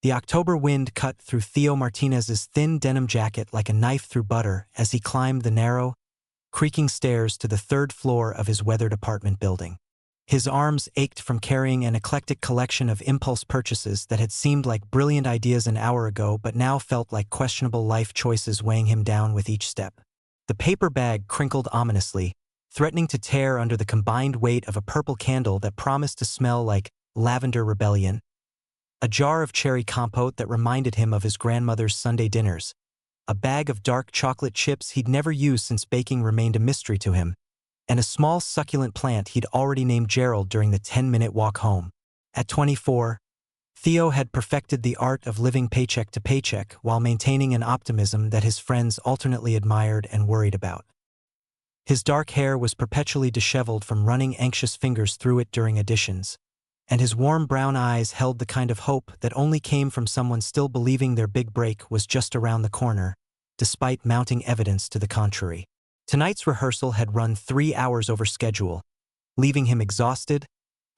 The October wind cut through Theo Martinez's thin denim jacket like a knife through butter as he climbed the narrow, creaking stairs to the third floor of his weathered apartment building. His arms ached from carrying an eclectic collection of impulse purchases that had seemed like brilliant ideas an hour ago but now felt like questionable life choices weighing him down with each step. The paper bag crinkled ominously, threatening to tear under the combined weight of a purple candle that promised to smell like lavender rebellion, a jar of cherry compote that reminded him of his grandmother's Sunday dinners, a bag of dark chocolate chips he'd never used since baking remained a mystery to him, and a small succulent plant he'd already named Gerald during the 10-minute walk home. At 24, Theo had perfected the art of living paycheck to paycheck while maintaining an optimism that his friends alternately admired and worried about. His dark hair was perpetually disheveled from running anxious fingers through it during auditions, and his warm brown eyes held the kind of hope that only came from someone still believing their big break was just around the corner, despite mounting evidence to the contrary. Tonight's rehearsal had run 3 hours over schedule, leaving him exhausted,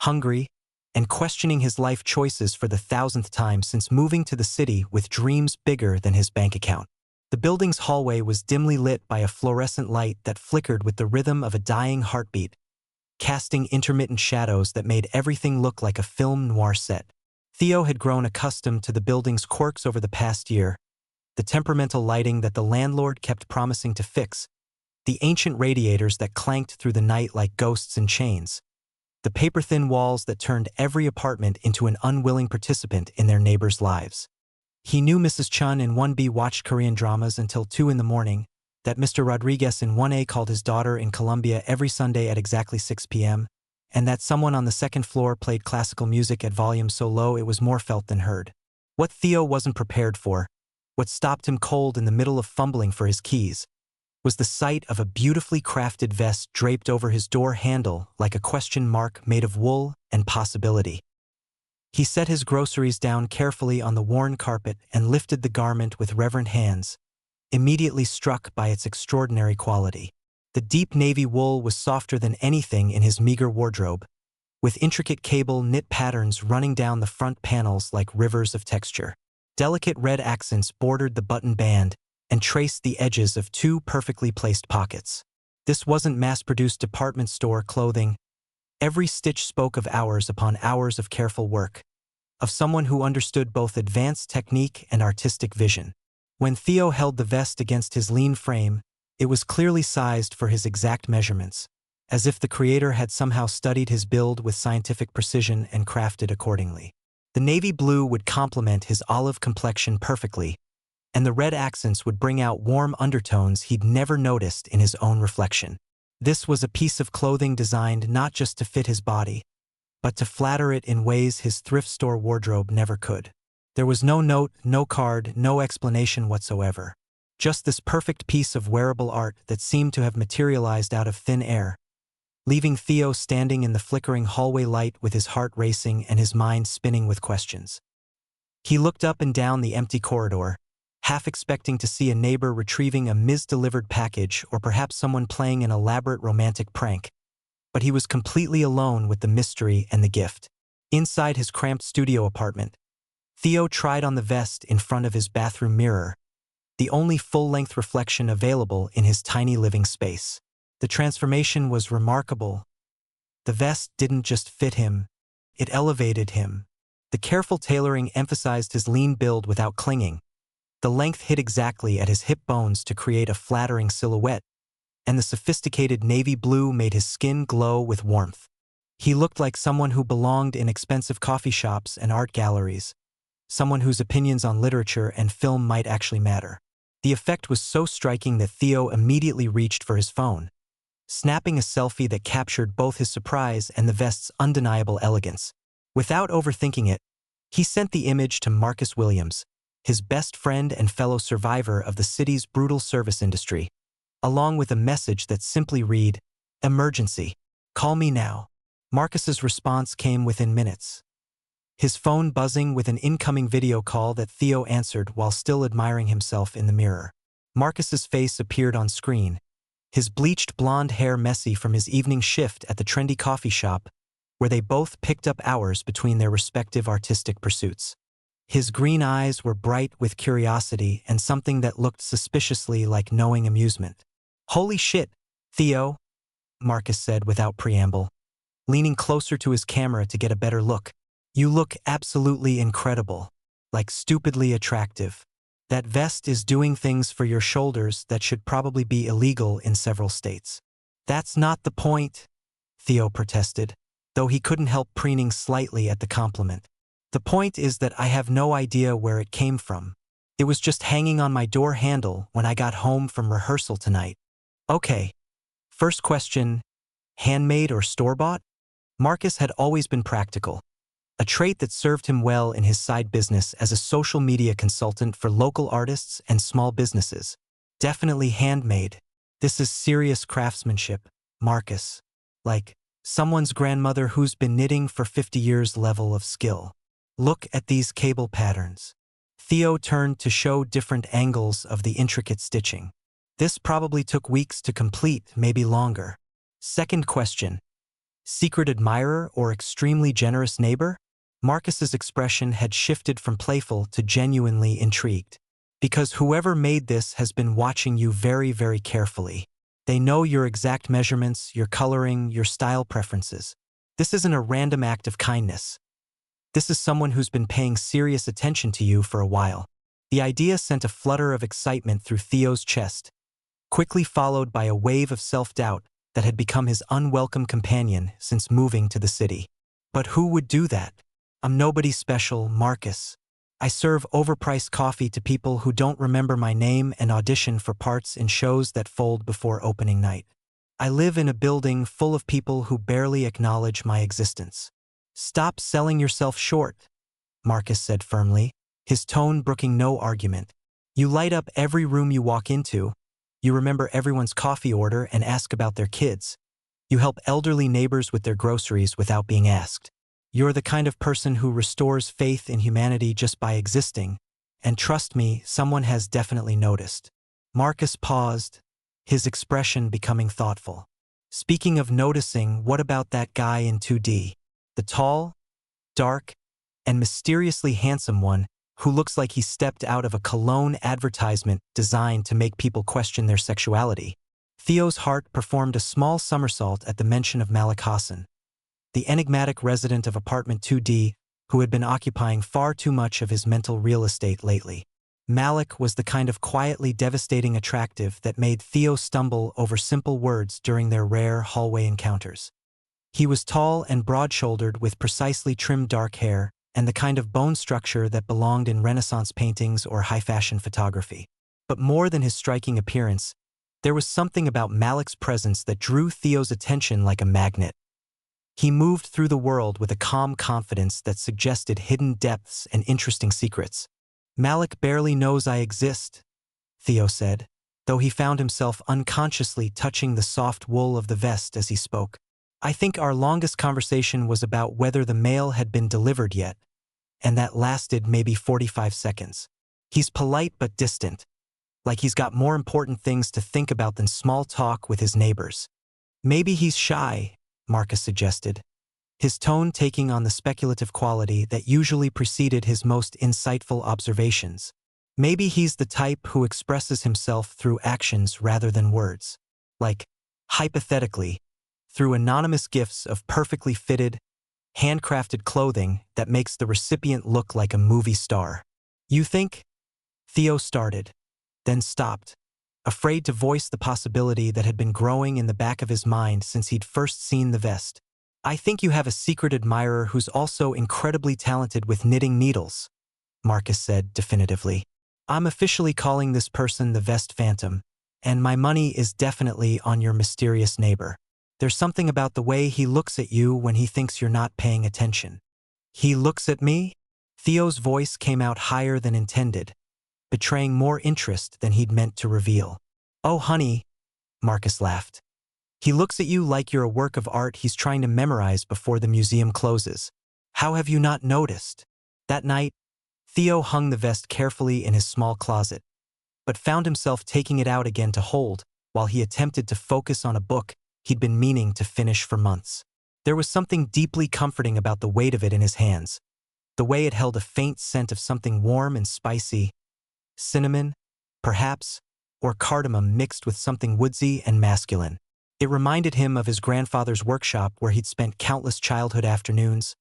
hungry, and questioning his life choices for the 1,000th time since moving to the city with dreams bigger than his bank account. The building's hallway was dimly lit by a fluorescent light that flickered with the rhythm of a dying heartbeat, casting intermittent shadows that made everything look like a film noir set. Theo had grown accustomed to the building's quirks over the past year, the temperamental lighting that the landlord kept promising to fix, the ancient radiators that clanked through the night like ghosts in chains, the paper-thin walls that turned every apartment into an unwilling participant in their neighbors' lives. He knew Mrs. Chun in 1B watched Korean dramas until 2 in the morning, that Mr. Rodriguez in 1A called his daughter in Colombia every Sunday at exactly 6 p.m., and that someone on the second floor played classical music at volume so low it was more felt than heard. What Theo wasn't prepared for, what stopped him cold in the middle of fumbling for his keys, was the sight of a beautifully crafted vest draped over his door handle like a question mark made of wool and possibility. He set his groceries down carefully on the worn carpet and lifted the garment with reverent hands, immediately struck by its extraordinary quality. The deep navy wool was softer than anything in his meager wardrobe, with intricate cable knit patterns running down the front panels like rivers of texture. Delicate red accents bordered the button band and traced the edges of 2 perfectly placed pockets. This wasn't mass-produced department store clothing. Every stitch spoke of hours upon hours of careful work, of someone who understood both advanced technique and artistic vision. When Theo held the vest against his lean frame, it was clearly sized for his exact measurements, as if the creator had somehow studied his build with scientific precision and crafted accordingly. The navy blue would complement his olive complexion perfectly, and the red accents would bring out warm undertones he'd never noticed in his own reflection. This was a piece of clothing designed not just to fit his body, but to flatter it in ways his thrift store wardrobe never could. There was no note, no card, no explanation whatsoever. Just this perfect piece of wearable art that seemed to have materialized out of thin air, leaving Theo standing in the flickering hallway light with his heart racing and his mind spinning with questions. He looked up and down the empty corridor, half expecting to see a neighbor retrieving a misdelivered package or perhaps someone playing an elaborate romantic prank, but he was completely alone with the mystery and the gift. Inside his cramped studio apartment, Theo tried on the vest in front of his bathroom mirror, the only full-length reflection available in his tiny living space. The transformation was remarkable. The vest didn't just fit him, it elevated him. The careful tailoring emphasized his lean build without clinging. The length hit exactly at his hip bones to create a flattering silhouette, and the sophisticated navy blue made his skin glow with warmth. He looked like someone who belonged in expensive coffee shops and art galleries, someone whose opinions on literature and film might actually matter. The effect was so striking that Theo immediately reached for his phone, snapping a selfie that captured both his surprise and the vest's undeniable elegance. Without overthinking it, he sent the image to Marcus Williams, his best friend and fellow survivor of the city's brutal service industry, along with a message that simply read, "Emergency. Call me now." Marcus's response came within minutes, his phone buzzing with an incoming video call that Theo answered while still admiring himself in the mirror. Marcus's face appeared on screen, his bleached blonde hair messy from his evening shift at the trendy coffee shop, where they both picked up hours between their respective artistic pursuits. His green eyes were bright with curiosity and something that looked suspiciously like knowing amusement. "Holy shit, Theo," Marcus said without preamble, leaning closer to his camera to get a better look. "You look absolutely incredible, like stupidly attractive. That vest is doing things for your shoulders that should probably be illegal in several states." "That's not the point," Theo protested, though he couldn't help preening slightly at the compliment. "The point is that I have no idea where it came from. It was just hanging on my door handle when I got home from rehearsal tonight." "Okay. First question, handmade or store-bought?" Marcus had always been practical, a trait that served him well in his side business as a social media consultant for local artists and small businesses. "Definitely handmade. This is serious craftsmanship, Marcus. Like someone's grandmother who's been knitting for 50 years level of skill. Look at these cable patterns." Theo turned to show different angles of the intricate stitching. "This probably took weeks to complete, maybe longer." Second question, secret admirer or extremely generous neighbor? Marcus's expression had shifted from playful to genuinely intrigued. "Because whoever made this has been watching you very, very carefully. They know your exact measurements, your coloring, your style preferences. This isn't a random act of kindness. This is someone who's been paying serious attention to you for a while." The idea sent a flutter of excitement through Theo's chest, quickly followed by a wave of self-doubt that had become his unwelcome companion since moving to the city. "But who would do that? I'm nobody special, Marcus. I serve overpriced coffee to people who don't remember my name and audition for parts in shows that fold before opening night. I live in a building full of people who barely acknowledge my existence." "Stop selling yourself short," Marcus said firmly, his tone brooking no argument. "You light up every room you walk into. You remember everyone's coffee order and ask about their kids. You help elderly neighbors with their groceries without being asked. You're the kind of person who restores faith in humanity just by existing, and trust me, someone has definitely noticed." Marcus paused, his expression becoming thoughtful. "Speaking of noticing, what about that guy in 2D? The tall, dark, and mysteriously handsome one who looks like he stepped out of a cologne advertisement designed to make people question their sexuality." Theo's heart performed a small somersault at the mention of Malik Hassan, the enigmatic resident of apartment 2D who had been occupying far too much of his mental real estate lately. Malik was the kind of quietly devastating attractive that made Theo stumble over simple words during their rare hallway encounters. He was tall and broad-shouldered with precisely trimmed dark hair and the kind of bone structure that belonged in Renaissance paintings or high-fashion photography. But more than his striking appearance, there was something about Malik's presence that drew Theo's attention like a magnet. He moved through the world with a calm confidence that suggested hidden depths and interesting secrets. "Malik barely knows I exist," Theo said, though he found himself unconsciously touching the soft wool of the vest as he spoke. "I think our longest conversation was about whether the mail had been delivered yet, and that lasted maybe 45 seconds. He's polite but distant, like he's got more important things to think about than small talk with his neighbors." "Maybe he's shy," Marcus suggested, his tone taking on the speculative quality that usually preceded his most insightful observations. "Maybe he's the type who expresses himself through actions rather than words. Like, hypothetically, through anonymous gifts of perfectly fitted, handcrafted clothing that makes the recipient look like a movie star." "You think?" Theo started, then stopped, afraid to voice the possibility that had been growing in the back of his mind since he'd first seen the vest. "I think you have a secret admirer who's also incredibly talented with knitting needles," Marcus said definitively. "I'm officially calling this person the Vest Phantom, and my money is definitely on your mysterious neighbor. There's something about the way he looks at you when he thinks you're not paying attention." "He looks at me?" Theo's voice came out higher than intended, betraying more interest than he'd meant to reveal. "Oh, honey," Marcus laughed. "He looks at you like you're a work of art he's trying to memorize before the museum closes. How have you not noticed?" That night, Theo hung the vest carefully in his small closet, but found himself taking it out again to hold while he attempted to focus on a book he'd been meaning to finish for months. There was something deeply comforting about the weight of it in his hands, the way it held a faint scent of something warm and spicy, cinnamon, perhaps, or cardamom mixed with something woodsy and masculine. It reminded him of his grandfather's workshop where he'd spent countless childhood afternoons,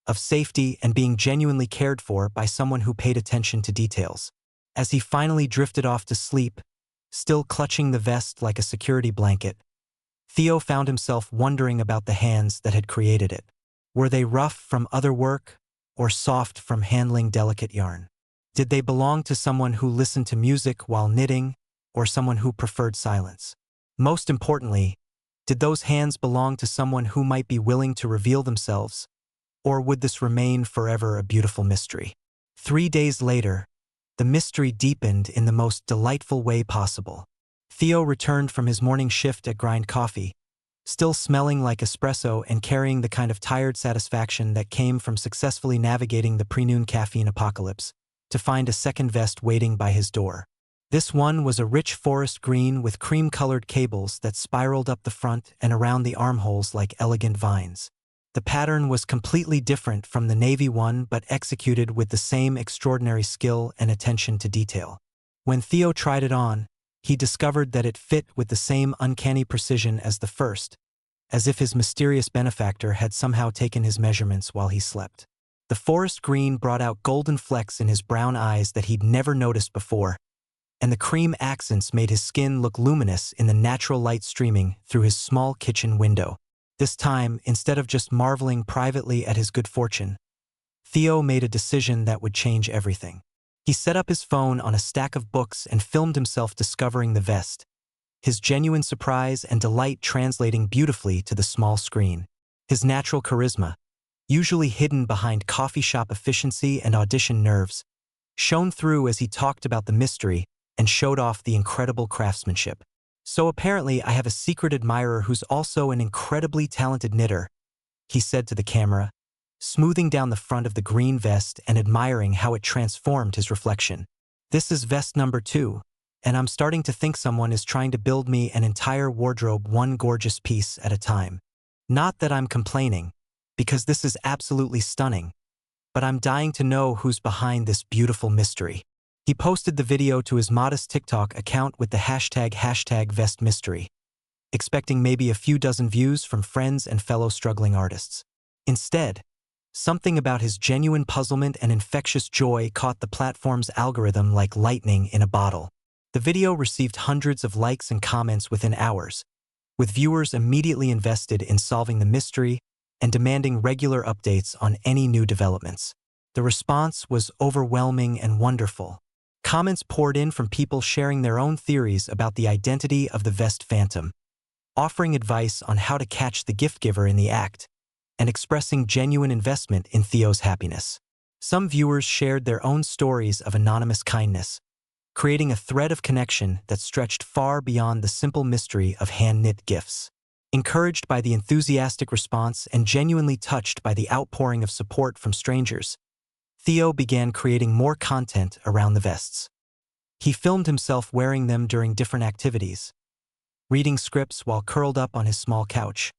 of safety and being genuinely cared for by someone who paid attention to details. As he finally drifted off to sleep, still clutching the vest like a security blanket, Theo found himself wondering about the hands that had created it. Were they rough from other work, or soft from handling delicate yarn? Did they belong to someone who listened to music while knitting, or someone who preferred silence? Most importantly, did those hands belong to someone who might be willing to reveal themselves, or would this remain forever a beautiful mystery? 3 days later, the mystery deepened in the most delightful way possible. Theo returned from his morning shift at Grind Coffee, still smelling like espresso and carrying the kind of tired satisfaction that came from successfully navigating the pre-noon caffeine apocalypse, to find a second vest waiting by his door. This one was a rich forest green with cream-colored cables that spiraled up the front and around the armholes like elegant vines. The pattern was completely different from the navy one but executed with the same extraordinary skill and attention to detail. When Theo tried it on, he discovered that it fit with the same uncanny precision as the first, as if his mysterious benefactor had somehow taken his measurements while he slept. The forest green brought out golden flecks in his brown eyes that he'd never noticed before, and the cream accents made his skin look luminous in the natural light streaming through his small kitchen window. This time, instead of just marveling privately at his good fortune, Theo made a decision that would change everything. He set up his phone on a stack of books and filmed himself discovering the vest, his genuine surprise and delight translating beautifully to the small screen. His natural charisma, usually hidden behind coffee shop efficiency and audition nerves, shone through as he talked about the mystery and showed off the incredible craftsmanship. "So apparently I have a secret admirer who's also an incredibly talented knitter," he said to the camera, smoothing down the front of the green vest and admiring how it transformed his reflection. "This is vest number 2, and I'm starting to think someone is trying to build me an entire wardrobe one gorgeous piece at a time. Not that I'm complaining, because this is absolutely stunning, but I'm dying to know who's behind this beautiful mystery." He posted the video to his modest TikTok account with the hashtag #vestmystery, expecting maybe a few dozen views from friends and fellow struggling artists. Instead, something about his genuine puzzlement and infectious joy caught the platform's algorithm like lightning in a bottle. The video received hundreds of likes and comments within hours, with viewers immediately invested in solving the mystery and demanding regular updates on any new developments. The response was overwhelming and wonderful. Comments poured in from people sharing their own theories about the identity of the vest phantom, offering advice on how to catch the gift giver in the act, and expressing genuine investment in Theo's happiness. Some viewers shared their own stories of anonymous kindness, creating a thread of connection that stretched far beyond the simple mystery of hand-knit gifts. Encouraged by the enthusiastic response and genuinely touched by the outpouring of support from strangers, Theo began creating more content around the vests. He filmed himself wearing them during different activities, reading scripts while curled up on his small couch,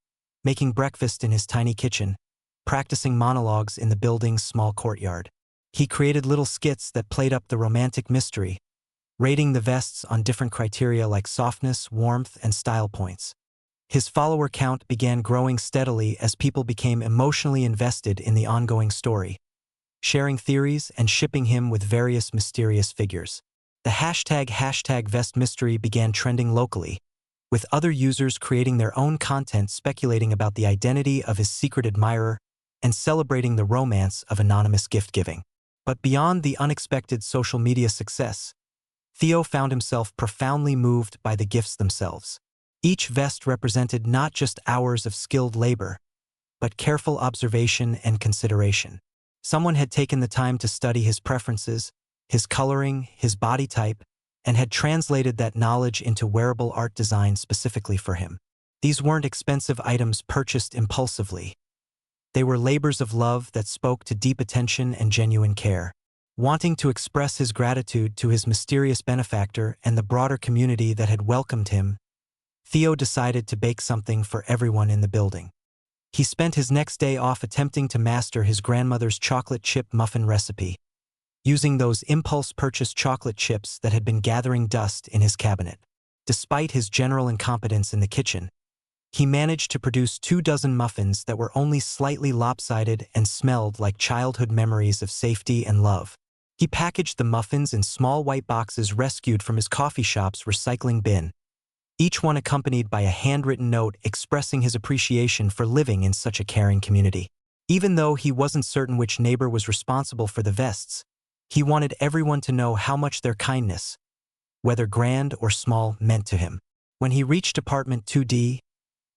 making breakfast in his tiny kitchen, practicing monologues in the building's small courtyard. He created little skits that played up the romantic mystery, rating the vests on different criteria like softness, warmth, and style points. His follower count began growing steadily as people became emotionally invested in the ongoing story, sharing theories and shipping him with various mysterious figures. The hashtag #vestmystery began trending locally, with other users creating their own content speculating about the identity of his secret admirer and celebrating the romance of anonymous gift-giving. But beyond the unexpected social media success, Theo found himself profoundly moved by the gifts themselves. Each vest represented not just hours of skilled labor, but careful observation and consideration. Someone had taken the time to study his preferences, his coloring, his body type, and had translated that knowledge into wearable art design specifically for him. These weren't expensive items purchased impulsively. They were labors of love that spoke to deep attention and genuine care. Wanting to express his gratitude to his mysterious benefactor and the broader community that had welcomed him, Theo decided to bake something for everyone in the building. He spent his next day off attempting to master his grandmother's chocolate chip muffin recipe, using those impulse-purchased chocolate chips that had been gathering dust in his cabinet. Despite his general incompetence in the kitchen, he managed to produce 24 muffins that were only slightly lopsided and smelled like childhood memories of safety and love. He packaged the muffins in small white boxes rescued from his coffee shop's recycling bin, each one accompanied by a handwritten note expressing his appreciation for living in such a caring community. Even though he wasn't certain which neighbor was responsible for the vests, he wanted everyone to know how much their kindness, whether grand or small, meant to him. When he reached apartment 2D,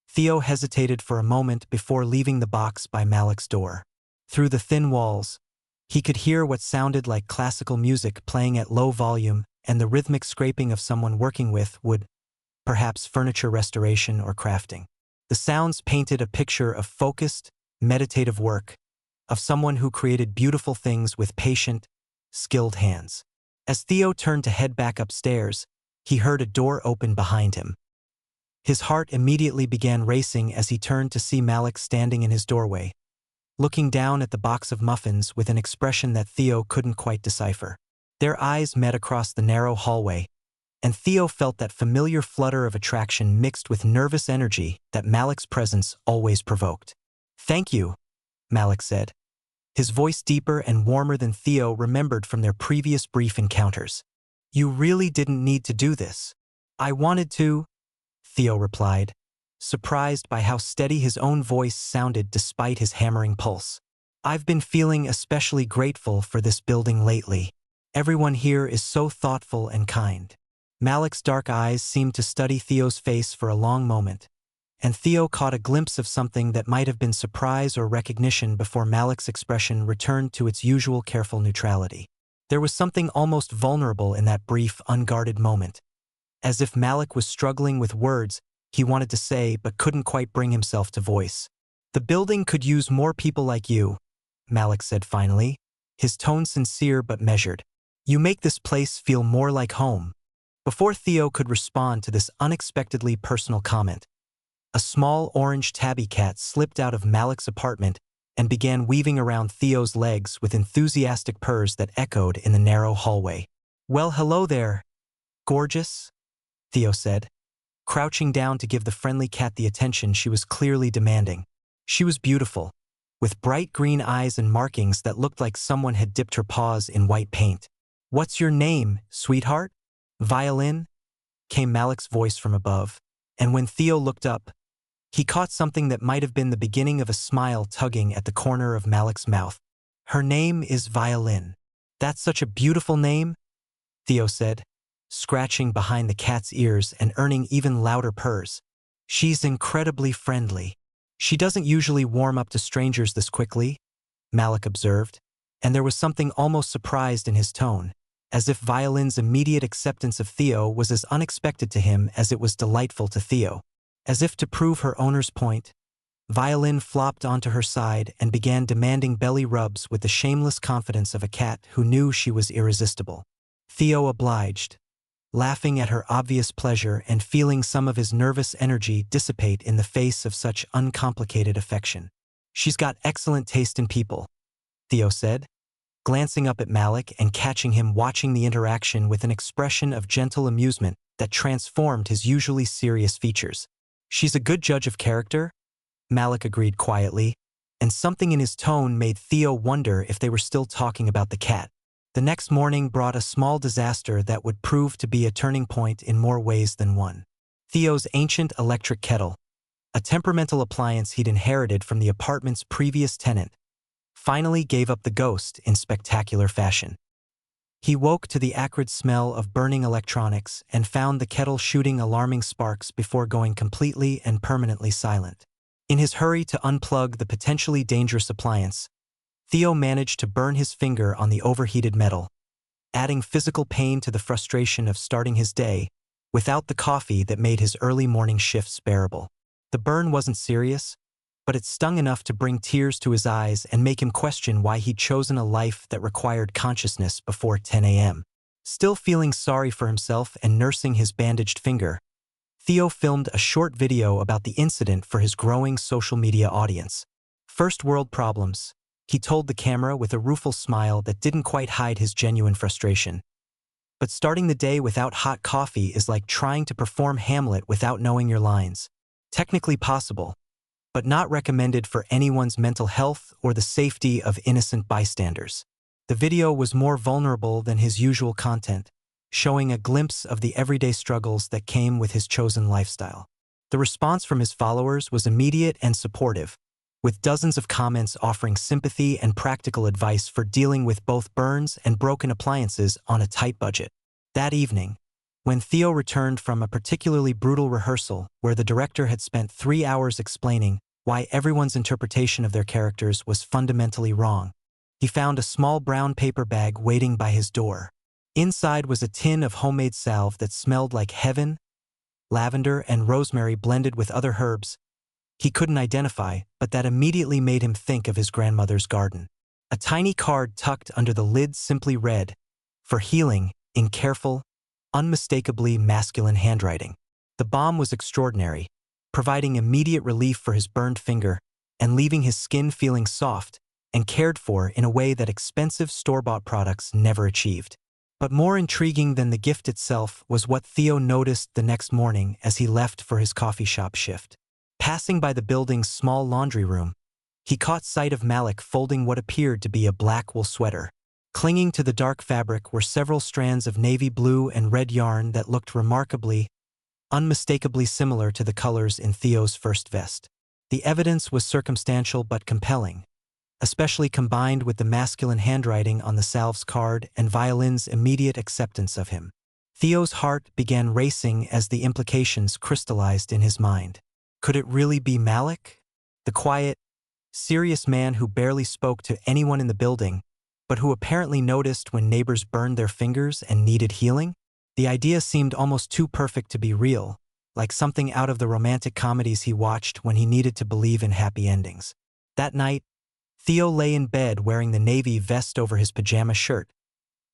Theo hesitated for a moment before leaving the box by Malik's door. Through the thin walls, he could hear what sounded like classical music playing at low volume and the rhythmic scraping of someone working with wood, perhaps furniture restoration or crafting. The sounds painted a picture of focused, meditative work, of someone who created beautiful things with patient, skilled hands. As Theo turned to head back upstairs, he heard a door open behind him. His heart immediately began racing as he turned to see Malik standing in his doorway, looking down at the box of muffins with an expression that Theo couldn't quite decipher. Their eyes met across the narrow hallway, and Theo felt that familiar flutter of attraction mixed with nervous energy that Malik's presence always provoked. "Thank you," Malik said, his voice deeper and warmer than Theo remembered from their previous brief encounters. "You really didn't need to do this." "I wanted to," Theo replied, surprised by how steady his own voice sounded despite his hammering pulse. "I've been feeling especially grateful for this building lately. Everyone here is so thoughtful and kind." Malik's dark eyes seemed to study Theo's face for a long moment, and Theo caught a glimpse of something that might have been surprise or recognition before Malik's expression returned to its usual careful neutrality. There was something almost vulnerable in that brief, unguarded moment. As if Malik was struggling with words he wanted to say but couldn't quite bring himself to voice. "The building could use more people like you," Malik said finally, his tone sincere but measured. "You make this place feel more like home." Before Theo could respond to this unexpectedly personal comment, a small orange tabby cat slipped out of Malik's apartment and began weaving around Theo's legs with enthusiastic purrs that echoed in the narrow hallway. "Well, hello there, gorgeous," Theo said, crouching down to give the friendly cat the attention she was clearly demanding. She was beautiful, with bright green eyes and markings that looked like someone had dipped her paws in white paint. "What's your name, sweetheart?" "Violin," came Malik's voice from above, and when Theo looked up, he caught something that might have been the beginning of a smile tugging at the corner of Malik's mouth. "Her name is Violin." "That's such a beautiful name," Theo said, scratching behind the cat's ears and earning even louder purrs. "She's incredibly friendly." "She doesn't usually warm up to strangers this quickly," Malik observed, and there was something almost surprised in his tone, as if Violin's immediate acceptance of Theo was as unexpected to him as it was delightful to Theo. As if to prove her owner's point, Violin flopped onto her side and began demanding belly rubs with the shameless confidence of a cat who knew she was irresistible. Theo obliged, laughing at her obvious pleasure and feeling some of his nervous energy dissipate in the face of such uncomplicated affection. "She's got excellent taste in people," Theo said, glancing up at Malik and catching him watching the interaction with an expression of gentle amusement that transformed his usually serious features. "She's a good judge of character," Malik agreed quietly, and something in his tone made Theo wonder if they were still talking about the cat. The next morning brought a small disaster that would prove to be a turning point in more ways than one. Theo's ancient electric kettle, a temperamental appliance he'd inherited from the apartment's previous tenant, finally gave up the ghost in spectacular fashion. He woke to the acrid smell of burning electronics and found the kettle shooting alarming sparks before going completely and permanently silent. In his hurry to unplug the potentially dangerous appliance, Theo managed to burn his finger on the overheated metal, adding physical pain to the frustration of starting his day without the coffee that made his early morning shifts bearable. The burn wasn't serious, but it stung enough to bring tears to his eyes and make him question why he'd chosen a life that required consciousness before 10 a.m. Still feeling sorry for himself and nursing his bandaged finger, Theo filmed a short video about the incident for his growing social media audience. First world problems, he told the camera with a rueful smile that didn't quite hide his genuine frustration. But starting the day without hot coffee is like trying to perform Hamlet without knowing your lines. Technically possible, but not recommended for anyone's mental health or the safety of innocent bystanders. The video was more vulnerable than his usual content, showing a glimpse of the everyday struggles that came with his chosen lifestyle. The response from his followers was immediate and supportive, with dozens of comments offering sympathy and practical advice for dealing with both burns and broken appliances on a tight budget. That evening, when Theo returned from a particularly brutal rehearsal where the director had spent 3 hours explaining why everyone's interpretation of their characters was fundamentally wrong, he found a small brown paper bag waiting by his door. Inside was a tin of homemade salve that smelled like heaven, lavender and rosemary blended with other herbs he couldn't identify, but that immediately made him think of his grandmother's garden. A tiny card tucked under the lid simply read, "For healing," in careful, unmistakably masculine handwriting. The balm was extraordinary, providing immediate relief for his burned finger and leaving his skin feeling soft and cared for in a way that expensive store-bought products never achieved. But more intriguing than the gift itself was what Theo noticed the next morning as he left for his coffee shop shift. Passing by the building's small laundry room, he caught sight of Malik folding what appeared to be a black wool sweater. Clinging to the dark fabric were several strands of navy blue and red yarn that looked remarkably, unmistakably similar to the colors in Theo's first vest. The evidence was circumstantial but compelling, especially combined with the masculine handwriting on the salve's card and Violin's immediate acceptance of him. Theo's heart began racing as the implications crystallized in his mind. Could it really be Malik? The quiet, serious man who barely spoke to anyone in the building, but who apparently noticed when neighbors burned their fingers and needed healing? The idea seemed almost too perfect to be real, like something out of the romantic comedies he watched when he needed to believe in happy endings. That night, Theo lay in bed wearing the navy vest over his pajama shirt,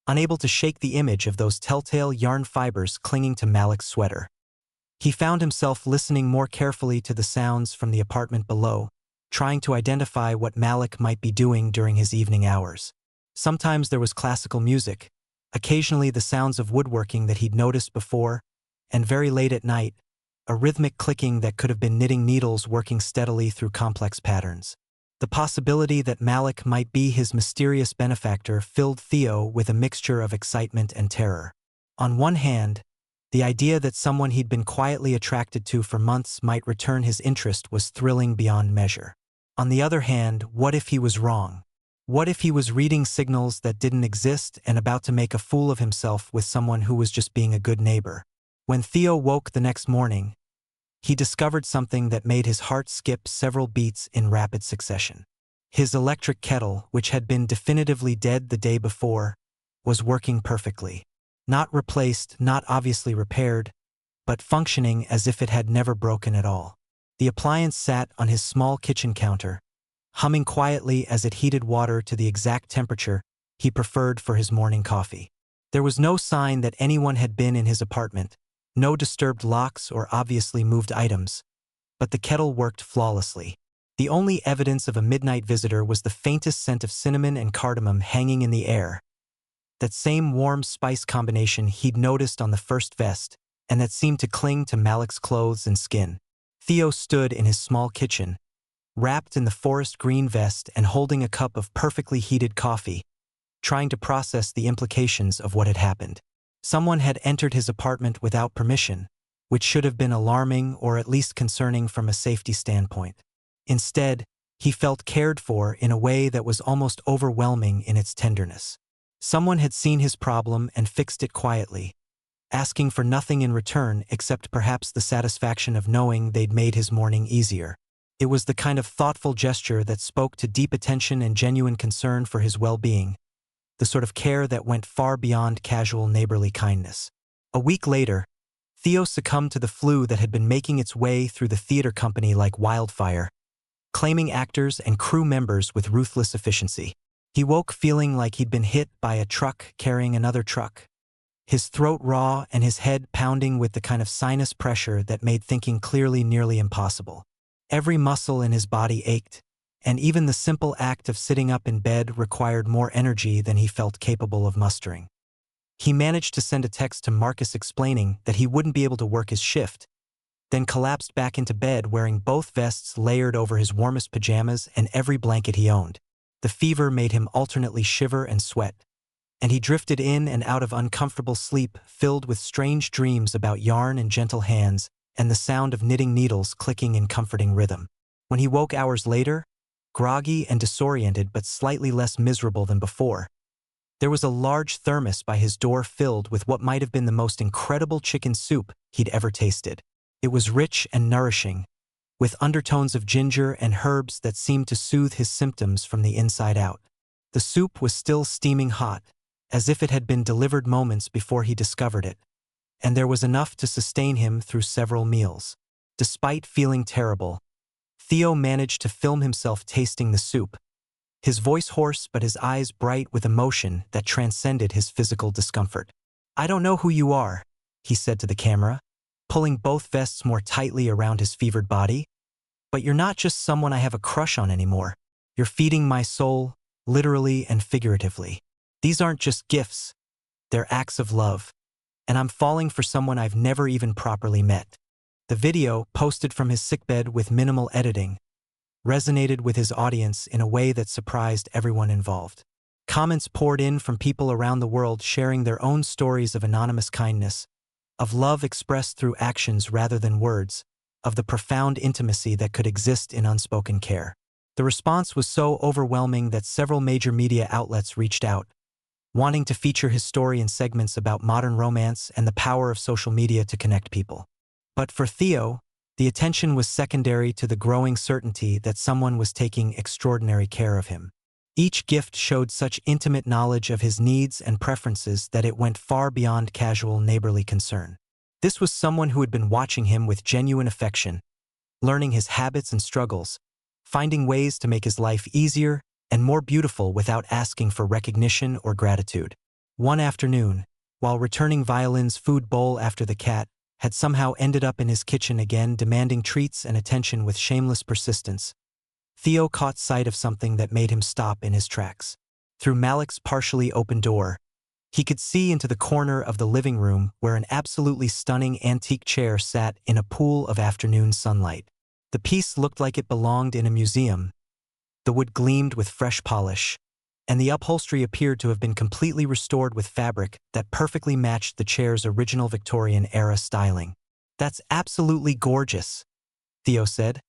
unable to shake the image of those telltale yarn fibers clinging to Malik's sweater. He found himself listening more carefully to the sounds from the apartment below, trying to identify what Malik might be doing during his evening hours. Sometimes there was classical music, occasionally the sounds of woodworking that he'd noticed before, and very late at night, a rhythmic clicking that could have been knitting needles working steadily through complex patterns. The possibility that Malik might be his mysterious benefactor filled Theo with a mixture of excitement and terror. On one hand, the idea that someone he'd been quietly attracted to for months might return his interest was thrilling beyond measure. On the other hand, what if he was wrong? What if he was reading signals that didn't exist and about to make a fool of himself with someone who was just being a good neighbor? When Theo woke the next morning, he discovered something that made his heart skip several beats in rapid succession. His electric kettle, which had been definitively dead the day before, was working perfectly. Not replaced, not obviously repaired, but functioning as if it had never broken at all. The appliance sat on his small kitchen counter, humming quietly as it heated water to the exact temperature he preferred for his morning coffee. There was no sign that anyone had been in his apartment, no disturbed locks or obviously moved items, but the kettle worked flawlessly. The only evidence of a midnight visitor was the faintest scent of cinnamon and cardamom hanging in the air, that same warm spice combination he'd noticed on the first vest and that seemed to cling to Malik's clothes and skin. Theo stood in his small kitchen, wrapped in the forest green vest and holding a cup of perfectly heated coffee, trying to process the implications of what had happened. Someone had entered his apartment without permission, which should have been alarming or at least concerning from a safety standpoint. Instead, he felt cared for in a way that was almost overwhelming in its tenderness. Someone had seen his problem and fixed it quietly, asking for nothing in return except perhaps the satisfaction of knowing they'd made his morning easier. It was the kind of thoughtful gesture that spoke to deep attention and genuine concern for his well-being, the sort of care that went far beyond casual neighborly kindness. A week later, Theo succumbed to the flu that had been making its way through the theater company like wildfire, claiming actors and crew members with ruthless efficiency. He woke feeling like he'd been hit by a truck carrying another truck, his throat raw and his head pounding with the kind of sinus pressure that made thinking clearly nearly impossible. Every muscle in his body ached, and even the simple act of sitting up in bed required more energy than he felt capable of mustering. He managed to send a text to Marcus explaining that he wouldn't be able to work his shift, then collapsed back into bed wearing both vests layered over his warmest pajamas and every blanket he owned. The fever made him alternately shiver and sweat, and he drifted in and out of uncomfortable sleep filled with strange dreams about yarn and gentle hands and the sound of knitting needles clicking in comforting rhythm. When he woke hours later, groggy and disoriented but slightly less miserable than before, there was a large thermos by his door filled with what might have been the most incredible chicken soup he'd ever tasted. It was rich and nourishing, with undertones of ginger and herbs that seemed to soothe his symptoms from the inside out. The soup was still steaming hot, as if it had been delivered moments before he discovered it, and there was enough to sustain him through several meals. Despite feeling terrible, Theo managed to film himself tasting the soup, his voice hoarse but his eyes bright with emotion that transcended his physical discomfort. "I don't know who you are," he said to the camera, pulling both vests more tightly around his fevered body, "but you're not just someone I have a crush on anymore. You're feeding my soul, literally and figuratively. These aren't just gifts, they're acts of love, and I'm falling for someone I've never even properly met." The video, posted from his sickbed with minimal editing, resonated with his audience in a way that surprised everyone involved. Comments poured in from people around the world sharing their own stories of anonymous kindness, of love expressed through actions rather than words, of the profound intimacy that could exist in unspoken care. The response was so overwhelming that several major media outlets reached out, wanting to feature his story in segments about modern romance and the power of social media to connect people. But for Theo, the attention was secondary to the growing certainty that someone was taking extraordinary care of him. Each gift showed such intimate knowledge of his needs and preferences that it went far beyond casual neighborly concern. This was someone who had been watching him with genuine affection, learning his habits and struggles, finding ways to make his life easier and more beautiful without asking for recognition or gratitude. One afternoon, while returning Violin's food bowl after the cat had somehow ended up in his kitchen again demanding treats and attention with shameless persistence, Theo caught sight of something that made him stop in his tracks. Through Malik's partially open door, he could see into the corner of the living room where an absolutely stunning antique chair sat in a pool of afternoon sunlight. The piece looked like it belonged in a museum. The wood gleamed with fresh polish, and the upholstery appeared to have been completely restored with fabric that perfectly matched the chair's original Victorian-era styling. "That's absolutely gorgeous," Theo said,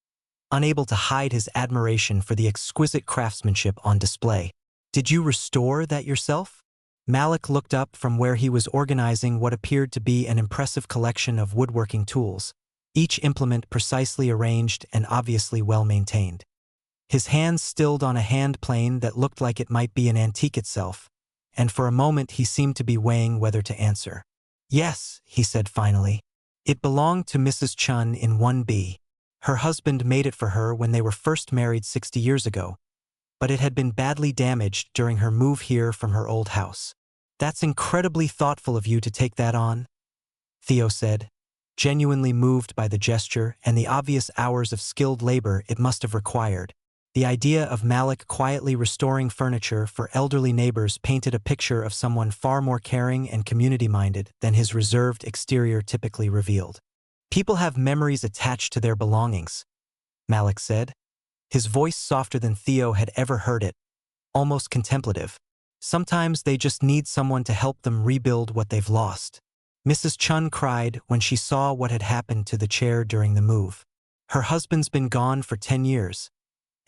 unable to hide his admiration for the exquisite craftsmanship on display. "Did you restore that yourself?" Malik looked up from where he was organizing what appeared to be an impressive collection of woodworking tools, each implement precisely arranged and obviously well-maintained. His hands stilled on a hand plane that looked like it might be an antique itself, and for a moment he seemed to be weighing whether to answer. "Yes," he said finally. "It belonged to Mrs. Chun in 1B. Her husband made it for her when they were first married 60 years ago, but it had been badly damaged during her move here from her old house." "That's incredibly thoughtful of you to take that on," Theo said, genuinely moved by the gesture and the obvious hours of skilled labor it must have required. The idea of Malik quietly restoring furniture for elderly neighbors painted a picture of someone far more caring and community-minded than his reserved exterior typically revealed. "People have memories attached to their belongings," Malik said, his voice softer than Theo had ever heard it, almost contemplative. "Sometimes they just need someone to help them rebuild what they've lost." Mrs. Chun cried when she saw what had happened to the chair during the move. Her husband's been gone for 10 years.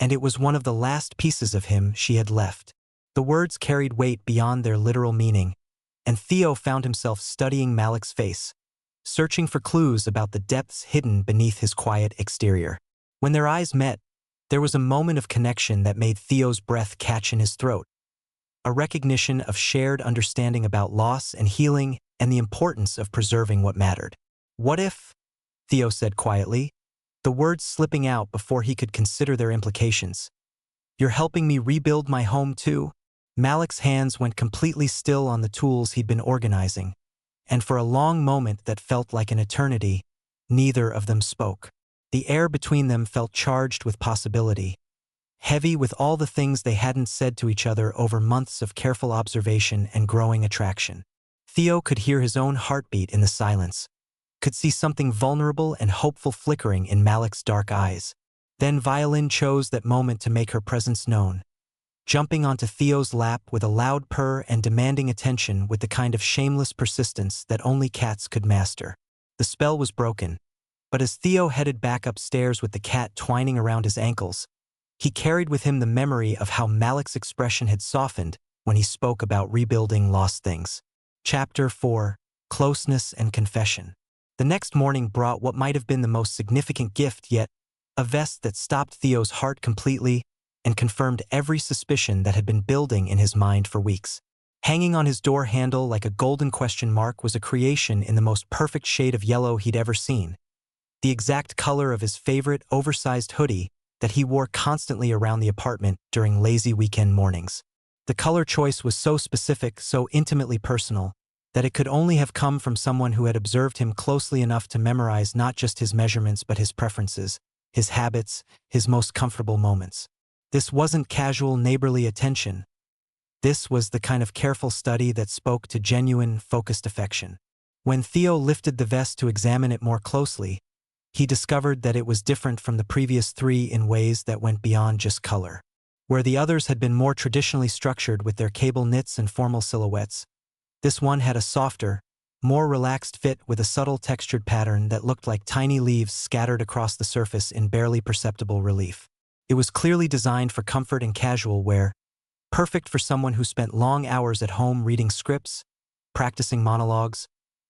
And it was one of the last pieces of him she had left. The words carried weight beyond their literal meaning, and Theo found himself studying Malik's face, searching for clues about the depths hidden beneath his quiet exterior. When their eyes met, there was a moment of connection that made Theo's breath catch in his throat, a recognition of shared understanding about loss and healing and the importance of preserving what mattered. "What if," Theo said quietly, the words slipping out before he could consider their implications, "you're helping me rebuild my home too?" Malik's hands went completely still on the tools he'd been organizing, and for a long moment that felt like an eternity, neither of them spoke. The air between them felt charged with possibility, heavy with all the things they hadn't said to each other over months of careful observation and growing attraction. Theo could hear his own heartbeat in the silence, could see something vulnerable and hopeful flickering in Malik's dark eyes. Then Violin chose that moment to make her presence known, jumping onto Theo's lap with a loud purr and demanding attention with the kind of shameless persistence that only cats could master. The spell was broken, but as Theo headed back upstairs with the cat twining around his ankles, he carried with him the memory of how Malik's expression had softened when he spoke about rebuilding lost things. Chapter 4: Closeness and Confession. The next morning brought what might have been the most significant gift yet, a vest that stopped Theo's heart completely and confirmed every suspicion that had been building in his mind for weeks. Hanging on his door handle like a golden question mark was a creation in the most perfect shade of yellow he'd ever seen, the exact color of his favorite oversized hoodie that he wore constantly around the apartment during lazy weekend mornings. The color choice was so specific, so intimately personal, that it could only have come from someone who had observed him closely enough to memorize not just his measurements but his preferences, his habits, his most comfortable moments. This wasn't casual neighborly attention. This was the kind of careful study that spoke to genuine, focused affection. When Theo lifted the vest to examine it more closely, he discovered that it was different from the previous three in ways that went beyond just color. Where the others had been more traditionally structured with their cable knits and formal silhouettes, this one had a softer, more relaxed fit with a subtle textured pattern that looked like tiny leaves scattered across the surface in barely perceptible relief. It was clearly designed for comfort and casual wear, perfect for someone who spent long hours at home reading scripts, practicing monologues,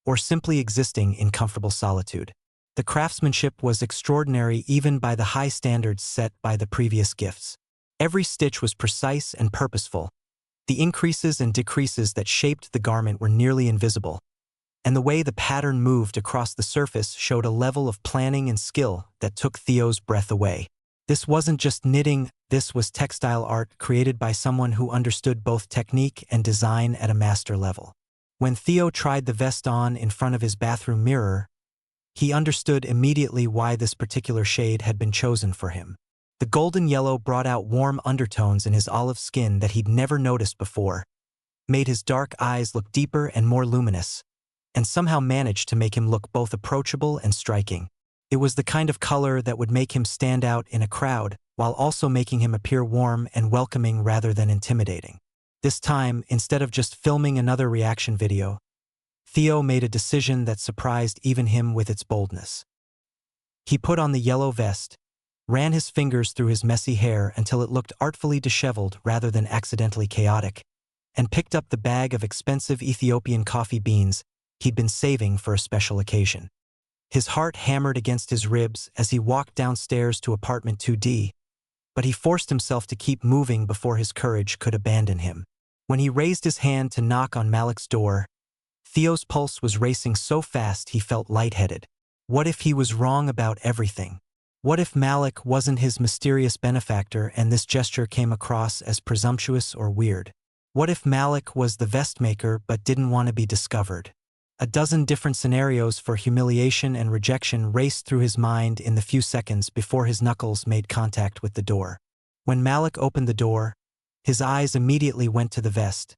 or simply existing in comfortable solitude. The craftsmanship was extraordinary even by the high standards set by the previous gifts. Every stitch was precise and purposeful. The increases and decreases that shaped the garment were nearly invisible, and the way the pattern moved across the surface showed a level of planning and skill that took Theo's breath away. This wasn't just knitting, this was textile art created by someone who understood both technique and design at a master level. When Theo tried the vest on in front of his bathroom mirror, he understood immediately why this particular shade had been chosen for him. The golden yellow brought out warm undertones in his olive skin that he'd never noticed before, made his dark eyes look deeper and more luminous, and somehow managed to make him look both approachable and striking. It was the kind of color that would make him stand out in a crowd, while also making him appear warm and welcoming rather than intimidating. This time, instead of just filming another reaction video, Theo made a decision that surprised even him with its boldness. He put on the yellow vest, ran his fingers through his messy hair until it looked artfully disheveled rather than accidentally chaotic, and picked up the bag of expensive Ethiopian coffee beans he'd been saving for a special occasion. His heart hammered against his ribs as he walked downstairs to apartment 2D, but he forced himself to keep moving before his courage could abandon him. When he raised his hand to knock on Malik's door, Theo's pulse was racing so fast he felt lightheaded. What if he was wrong about everything? What if Malik wasn't his mysterious benefactor and this gesture came across as presumptuous or weird? What if Malik was the vest maker but didn't want to be discovered? A dozen different scenarios for humiliation and rejection raced through his mind in the few seconds before his knuckles made contact with the door. When Malik opened the door, his eyes immediately went to the vest,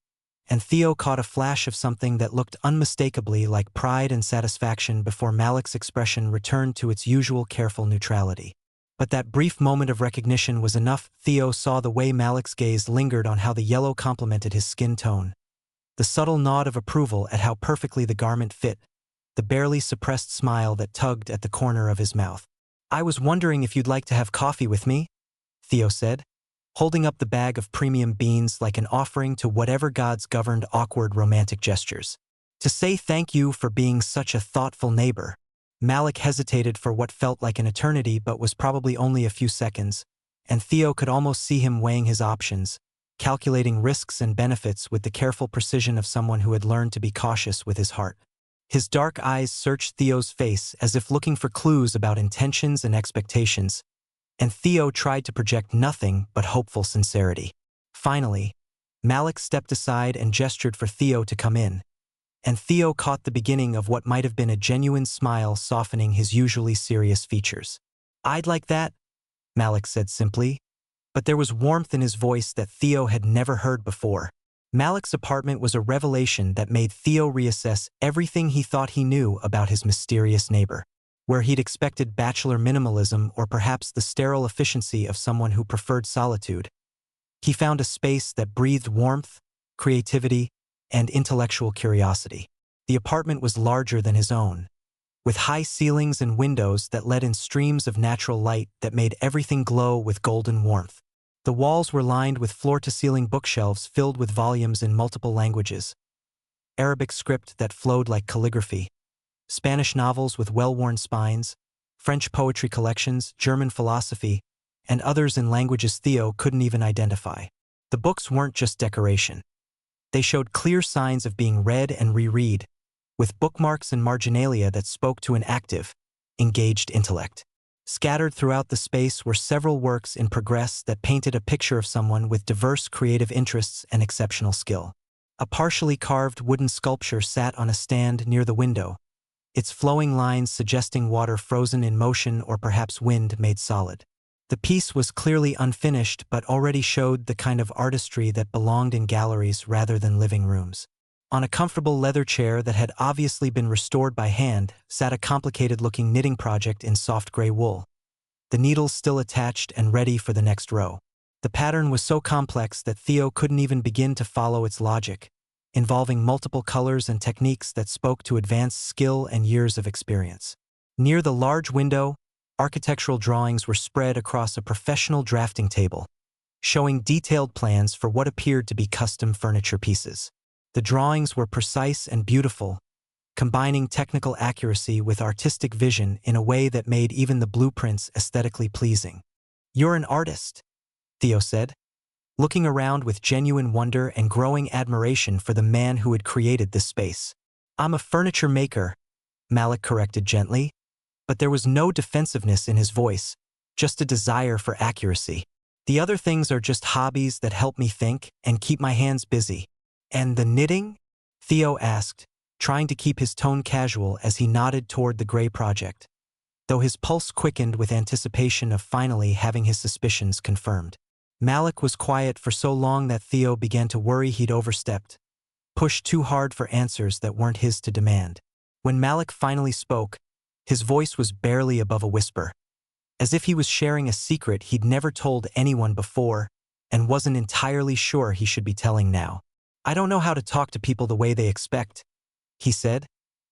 and Theo caught a flash of something that looked unmistakably like pride and satisfaction before Malik's expression returned to its usual careful neutrality. But that brief moment of recognition was enough. Theo saw the way Malik's gaze lingered on how the yellow complemented his skin tone, the subtle nod of approval at how perfectly the garment fit, the barely suppressed smile that tugged at the corner of his mouth. "I was wondering if you'd like to have coffee with me," Theo said, holding up the bag of premium beans like an offering to whatever gods governed awkward romantic gestures. "To say thank you for being such a thoughtful neighbor." Malik hesitated for what felt like an eternity but was probably only a few seconds, and Theo could almost see him weighing his options, calculating risks and benefits with the careful precision of someone who had learned to be cautious with his heart. His dark eyes searched Theo's face as if looking for clues about intentions and expectations, and Theo tried to project nothing but hopeful sincerity. Finally, Malik stepped aside and gestured for Theo to come in, and Theo caught the beginning of what might have been a genuine smile softening his usually serious features. "I'd like that," Malik said simply, but there was warmth in his voice that Theo had never heard before. Malik's apartment was a revelation that made Theo reassess everything he thought he knew about his mysterious neighbor. Where he'd expected bachelor minimalism or perhaps the sterile efficiency of someone who preferred solitude, he found a space that breathed warmth, creativity, and intellectual curiosity. The apartment was larger than his own, with high ceilings and windows that let in streams of natural light that made everything glow with golden warmth. The walls were lined with floor-to-ceiling bookshelves filled with volumes in multiple languages, Arabic script that flowed like calligraphy, Spanish novels with well-worn spines, French poetry collections, German philosophy, and others in languages Theo couldn't even identify. The books weren't just decoration. They showed clear signs of being read and reread, with bookmarks and marginalia that spoke to an active, engaged intellect. Scattered throughout the space were several works in progress that painted a picture of someone with diverse creative interests and exceptional skill. A partially carved wooden sculpture sat on a stand near the window, its flowing lines suggesting water frozen in motion or perhaps wind made solid. The piece was clearly unfinished but already showed the kind of artistry that belonged in galleries rather than living rooms. On a comfortable leather chair that had obviously been restored by hand sat a complicated-looking knitting project in soft gray wool, the needles still attached and ready for the next row. The pattern was so complex that Theo couldn't even begin to follow its logic, involving multiple colors and techniques that spoke to advanced skill and years of experience. Near the large window, architectural drawings were spread across a professional drafting table, showing detailed plans for what appeared to be custom furniture pieces. The drawings were precise and beautiful, combining technical accuracy with artistic vision in a way that made even the blueprints aesthetically pleasing. "You're an artist," Theo said, looking around with genuine wonder and growing admiration for the man who had created this space. "I'm a furniture maker," Malik corrected gently, but there was no defensiveness in his voice, just a desire for accuracy. "The other things are just hobbies that help me think and keep my hands busy." "And the knitting?" Theo asked, trying to keep his tone casual as he nodded toward the gray project, though his pulse quickened with anticipation of finally having his suspicions confirmed. Malik was quiet for so long that Theo began to worry he'd overstepped, pushed too hard for answers that weren't his to demand. When Malik finally spoke, his voice was barely above a whisper, as if he was sharing a secret he'd never told anyone before and wasn't entirely sure he should be telling now. "I don't know how to talk to people the way they expect," he said,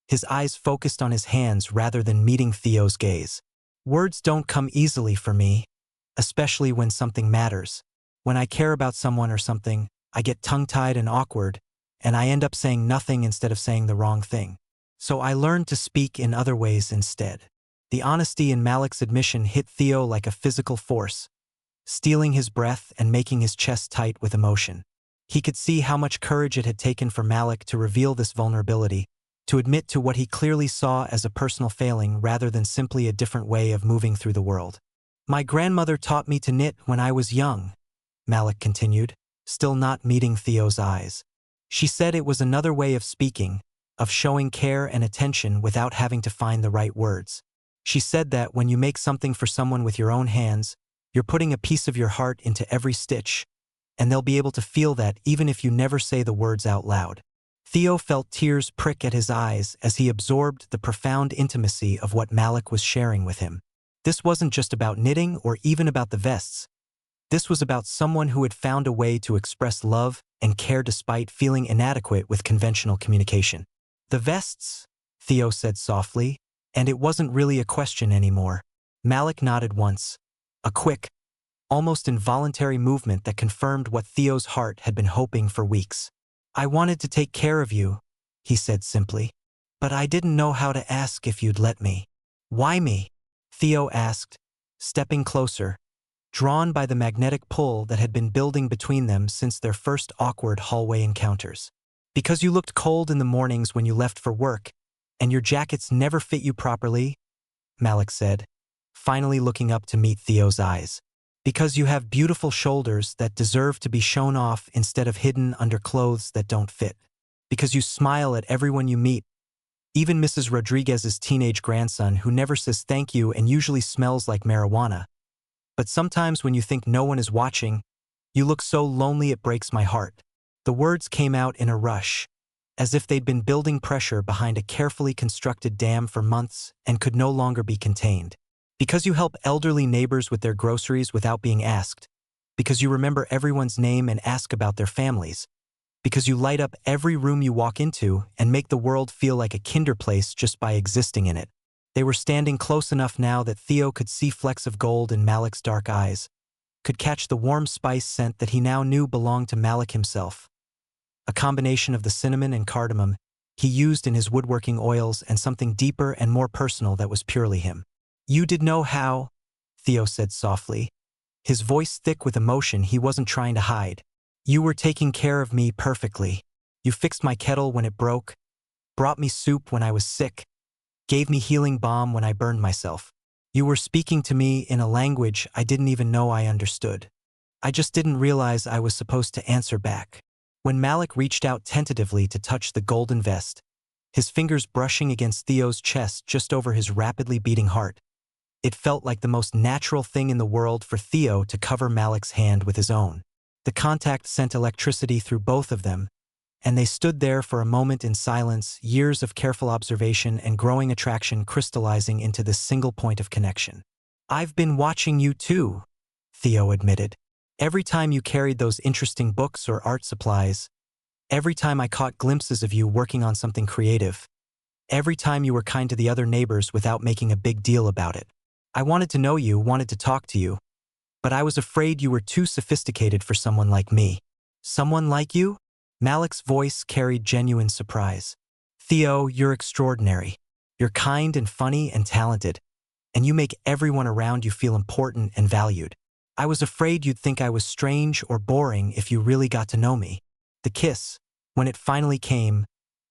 his eyes focused on his hands rather than meeting Theo's gaze. "Words don't come easily for me, especially when something matters. When I care about someone or something, I get tongue-tied and awkward, and I end up saying nothing instead of saying the wrong thing. So I learned to speak in other ways instead." The honesty in Malik's admission hit Theo like a physical force, stealing his breath and making his chest tight with emotion. He could see how much courage it had taken for Malik to reveal this vulnerability, to admit to what he clearly saw as a personal failing rather than simply a different way of moving through the world. "My grandmother taught me to knit when I was young," Malik continued, still not meeting Theo's eyes. "She said it was another way of speaking, of showing care and attention without having to find the right words. She said that when you make something for someone with your own hands, you're putting a piece of your heart into every stitch, and they'll be able to feel that even if you never say the words out loud." Theo felt tears prick at his eyes as he absorbed the profound intimacy of what Malik was sharing with him. This wasn't just about knitting or even about the vests. This was about someone who had found a way to express love and care despite feeling inadequate with conventional communication. "The vests," Theo said softly, and it wasn't really a question anymore. Malik nodded once, a quick, almost involuntary movement that confirmed what Theo's heart had been hoping for weeks. "I wanted to take care of you," he said simply, "but I didn't know how to ask if you'd let me." "Why me?" Theo asked, stepping closer, drawn by the magnetic pull that had been building between them since their first awkward hallway encounters. "Because you looked cold in the mornings when you left for work, and your jackets never fit you properly," Malik said, finally looking up to meet Theo's eyes. "Because you have beautiful shoulders that deserve to be shown off instead of hidden under clothes that don't fit. because you smile at everyone you meet, even Mrs. Rodriguez's teenage grandson who never says thank you and usually smells like marijuana. But sometimes when you think no one is watching, you look so lonely it breaks my heart." The words came out in a rush, as if they'd been building pressure behind a carefully constructed dam for months and could no longer be contained. "Because you help elderly neighbors with their groceries without being asked, because you remember everyone's name and ask about their families, because you light up every room you walk into and make the world feel like a kinder place just by existing in it." They were standing close enough now that Theo could see flecks of gold in Malik's dark eyes, could catch the warm spice scent that he now knew belonged to Malik himself, a combination of the cinnamon and cardamom he used in his woodworking oils and something deeper and more personal that was purely him. "You did know how," Theo said softly, his voice thick with emotion he wasn't trying to hide. "You were taking care of me perfectly. You fixed my kettle when it broke, brought me soup when I was sick, gave me healing balm when I burned myself. You were speaking to me in a language I didn't even know I understood. I just didn't realize I was supposed to answer back." When Malik reached out tentatively to touch the golden vest, his fingers brushing against Theo's chest just over his rapidly beating heart, it felt like the most natural thing in the world for Theo to cover Malik's hand with his own. The contact sent electricity through both of them, and they stood there for a moment in silence, years of careful observation and growing attraction crystallizing into this single point of connection. "I've been watching you too," Theo admitted. "Every time you carried those interesting books or art supplies, every time I caught glimpses of you working on something creative, every time you were kind to the other neighbors without making a big deal about it. I wanted to know you, wanted to talk to you, but I was afraid you were too sophisticated for someone like me." "Someone like you?" Malik's voice carried genuine surprise. "Theo, you're extraordinary. You're kind and funny and talented, and you make everyone around you feel important and valued. I was afraid you'd think I was strange or boring if you really got to know me." The kiss, when it finally came,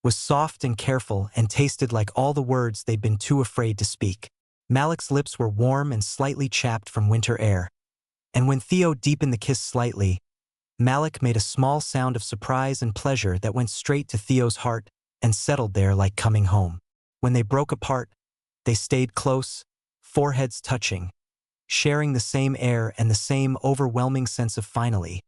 was soft and careful and tasted like all the words they'd been too afraid to speak. Malik's lips were warm and slightly chapped from winter air, and when Theo deepened the kiss slightly, Malik made a small sound of surprise and pleasure that went straight to Theo's heart and settled there like coming home. When they broke apart, they stayed close, foreheads touching, sharing the same air and the same overwhelming sense of finally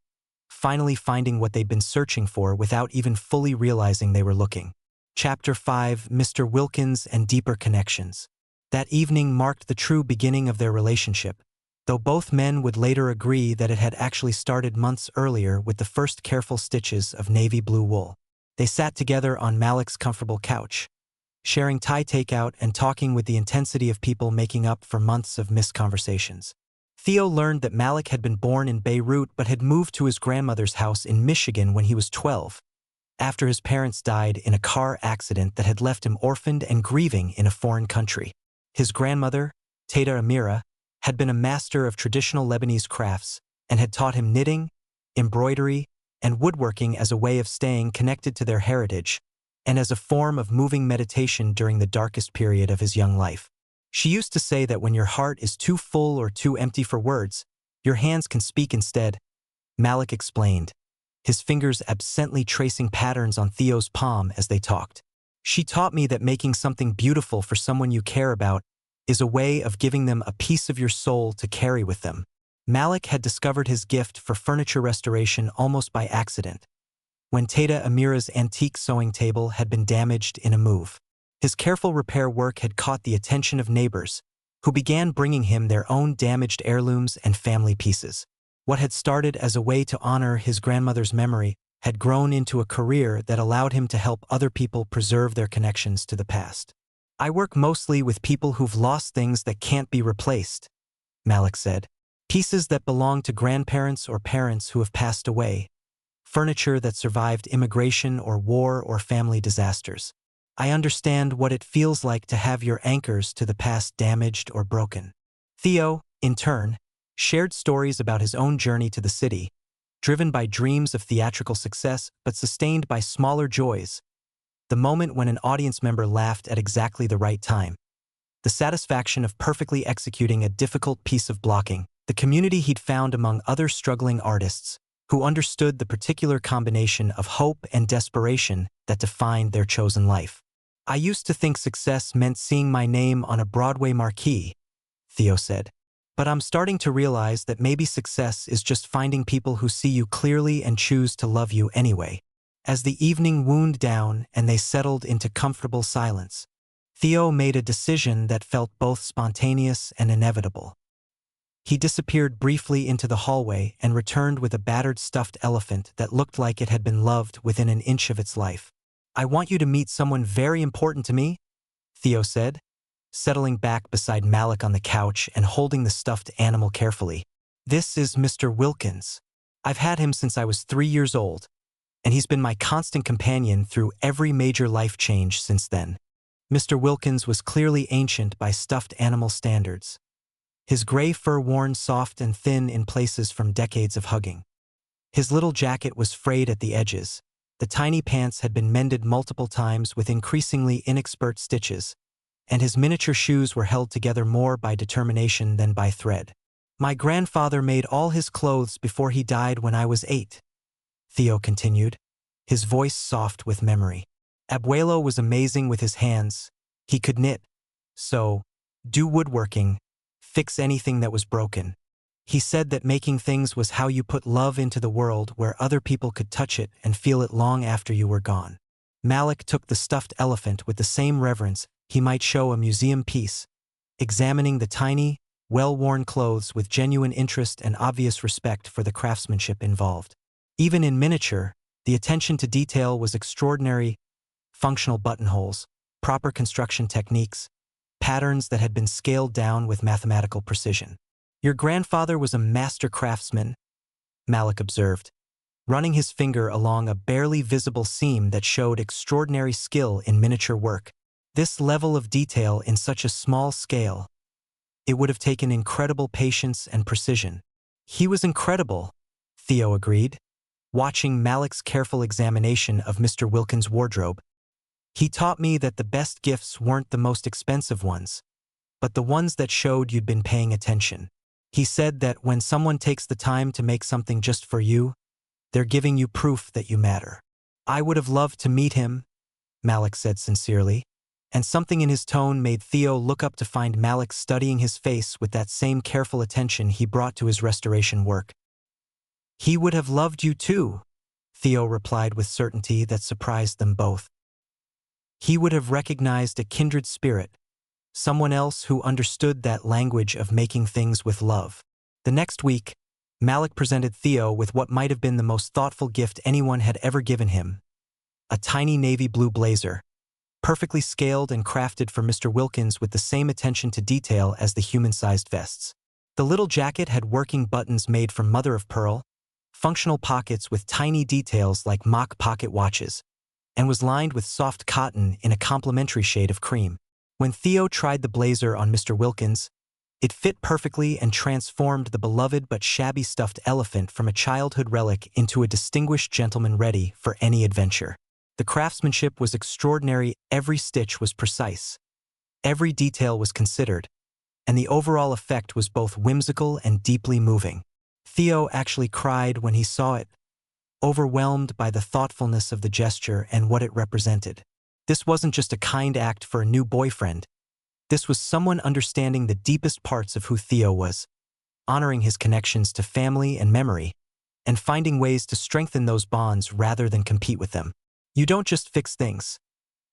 finding what they'd been searching for without even fully realizing they were looking. Chapter 5: Mr. Wilkins and Deeper Connections. That evening marked the true beginning of their relationship, though both men would later agree that it had actually started months earlier with the first careful stitches of navy blue wool. They sat together on Malik's comfortable couch, sharing Thai takeout and talking with the intensity of people making up for months of missed conversations. Theo learned that Malik had been born in Beirut but had moved to his grandmother's house in Michigan when he was 12, after his parents died in a car accident that had left him orphaned and grieving in a foreign country. His grandmother, Tata Amira, had been a master of traditional Lebanese crafts and had taught him knitting, embroidery, and woodworking as a way of staying connected to their heritage and as a form of moving meditation during the darkest period of his young life. She used to say that when your heart is too full or too empty for words, your hands can speak instead, Malik explained, his fingers absently tracing patterns on Theo's palm as they talked. "She taught me that making something beautiful for someone you care about is a way of giving them a piece of your soul to carry with them." Malik had discovered his gift for furniture restoration almost by accident, when Tata Amira's antique sewing table had been damaged in a move. His careful repair work had caught the attention of neighbors, who began bringing him their own damaged heirlooms and family pieces. What had started as a way to honor his grandmother's memory had grown into a career that allowed him to help other people preserve their connections to the past. "I work mostly with people who've lost things that can't be replaced," Malik said. "Pieces that belong to grandparents or parents who have passed away. Furniture that survived immigration or war or family disasters. I understand what it feels like to have your anchors to the past damaged or broken." Theo, in turn, shared stories about his own journey to the city, driven by dreams of theatrical success but sustained by smaller joys. The moment when an audience member laughed at exactly the right time. The satisfaction of perfectly executing a difficult piece of blocking. The community he'd found among other struggling artists, who understood the particular combination of hope and desperation that defined their chosen life. I used to think success meant seeing my name on a Broadway marquee, Theo said. But I'm starting to realize that maybe success is just finding people who see you clearly and choose to love you anyway. As the evening wound down and they settled into comfortable silence, Theo made a decision that felt both spontaneous and inevitable. He disappeared briefly into the hallway and returned with a battered stuffed elephant that looked like it had been loved within an inch of its life. "I want you to meet someone very important to me," Theo said, settling back beside Malik on the couch and holding the stuffed animal carefully. "This is Mr. Wilkins. I've had him since I was 3 years old, and he's been my constant companion through every major life change since then." Mr. Wilkins was clearly ancient by stuffed animal standards, his gray fur worn soft and thin in places from decades of hugging. His little jacket was frayed at the edges. The tiny pants had been mended multiple times with increasingly inexpert stitches, and his miniature shoes were held together more by determination than by thread. "My grandfather made all his clothes before he died when I was 8, Theo continued, his voice soft with memory. "Abuelo was amazing with his hands. He could knit, sew, do woodworking, fix anything that was broken. He said that making things was how you put love into the world where other people could touch it and feel it long after you were gone." Malik took the stuffed elephant with the same reverence he might show a museum piece, examining the tiny, well-worn clothes with genuine interest and obvious respect for the craftsmanship involved. Even in miniature, the attention to detail was extraordinary: functional buttonholes, proper construction techniques, patterns that had been scaled down with mathematical precision. "Your grandfather was a master craftsman," Malik observed, running his finger along a barely visible seam that showed extraordinary skill in miniature work. This level of detail in such a small scale, it would have taken incredible patience and precision. "He was incredible," Theo agreed, watching Malik's careful examination of Mr. Wilkins' wardrobe. "He taught me that the best gifts weren't the most expensive ones, but the ones that showed you'd been paying attention. He said that when someone takes the time to make something just for you, they're giving you proof that you matter." "I would have loved to meet him," Malik said sincerely, and something in his tone made Theo look up to find Malik studying his face with that same careful attention he brought to his restoration work. "He would have loved you too," Theo replied with certainty that surprised them both. "He would have recognized a kindred spirit, someone else who understood that language of making things with love." The next week, Malik presented Theo with what might have been the most thoughtful gift anyone had ever given him: a tiny navy blue blazer, perfectly scaled and crafted for Mr. Wilkins with the same attention to detail as the human-sized vests. The little jacket had working buttons made from mother-of-pearl, functional pockets with tiny details like mock pocket watches, and was lined with soft cotton in a complementary shade of cream. When Theo tried the blazer on Mr. Wilkins, it fit perfectly and transformed the beloved but shabby stuffed elephant from a childhood relic into a distinguished gentleman ready for any adventure. The craftsmanship was extraordinary, every stitch was precise, every detail was considered, and the overall effect was both whimsical and deeply moving. Theo actually cried when he saw it, overwhelmed by the thoughtfulness of the gesture and what it represented. This wasn't just a kind act for a new boyfriend. This was someone understanding the deepest parts of who Theo was, honoring his connections to family and memory, and finding ways to strengthen those bonds rather than compete with them. "You don't just fix things,"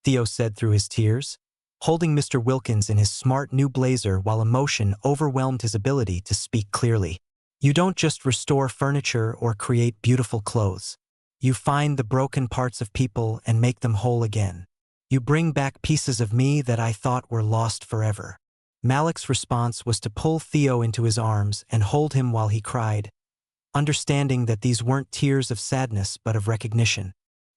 Theo said through his tears, holding Mr. Wilkins in his smart new blazer while emotion overwhelmed his ability to speak clearly. "You don't just restore furniture or create beautiful clothes. You find the broken parts of people and make them whole again. You bring back pieces of me that I thought were lost forever." Malik's response was to pull Theo into his arms and hold him while he cried, understanding that these weren't tears of sadness but of recognition,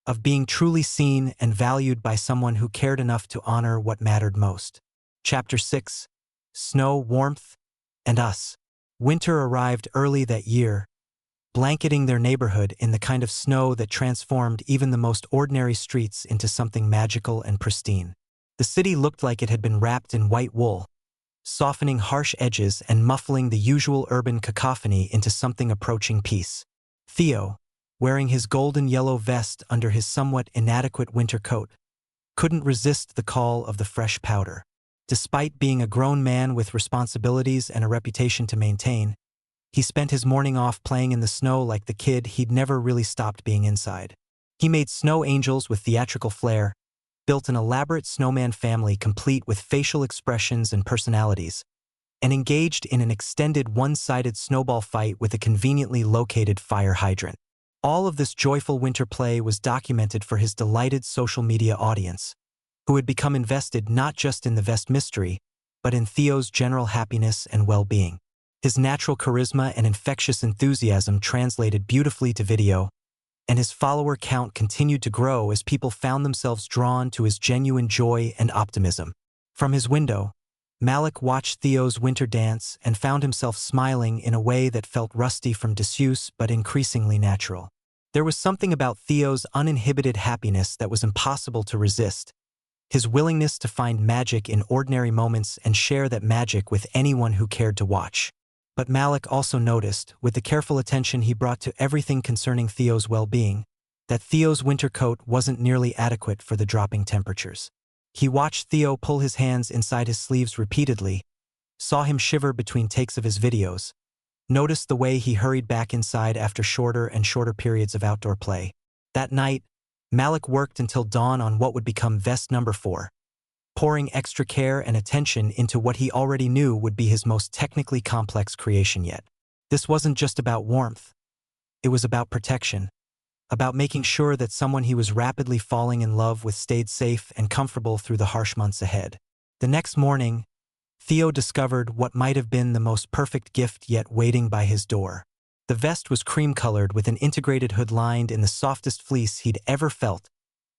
of being truly seen and valued by someone who cared enough to honor what mattered most. Chapter 6: Snow, Warmth, and Us. Winter arrived early that year, blanketing their neighborhood in the kind of snow that transformed even the most ordinary streets into something magical and pristine. The city looked like it had been wrapped in white wool, softening harsh edges and muffling the usual urban cacophony into something approaching peace. Theo, wearing his golden yellow vest under his somewhat inadequate winter coat, couldn't resist the call of the fresh powder. Despite being a grown man with responsibilities and a reputation to maintain, he spent his morning off playing in the snow like the kid he'd never really stopped being inside. He made snow angels with theatrical flair, built an elaborate snowman family complete with facial expressions and personalities, and engaged in an extended one-sided snowball fight with a conveniently located fire hydrant. All of this joyful winter play was documented for his delighted social media audience, who had become invested not just in the vest mystery, but in Theo's general happiness and well-being. His natural charisma and infectious enthusiasm translated beautifully to video, and his follower count continued to grow as people found themselves drawn to his genuine joy and optimism. From his window, Malik watched Theo's winter dance and found himself smiling in a way that felt rusty from disuse but increasingly natural. There was something about Theo's uninhibited happiness that was impossible to resist, his willingness to find magic in ordinary moments and share that magic with anyone who cared to watch. But Malik also noticed, with the careful attention he brought to everything concerning Theo's well-being, that Theo's winter coat wasn't nearly adequate for the dropping temperatures. He watched Theo pull his hands inside his sleeves repeatedly, saw him shiver between takes of his videos, noticed the way he hurried back inside after shorter and shorter periods of outdoor play. That night, Malik worked until dawn on what would become vest number 4, pouring extra care and attention into what he already knew would be his most technically complex creation yet. This wasn't just about warmth. It was about protection, about making sure that someone he was rapidly falling in love with stayed safe and comfortable through the harsh months ahead. The next morning, Theo discovered what might have been the most perfect gift yet waiting by his door. The vest was cream-colored with an integrated hood lined in the softest fleece he'd ever felt,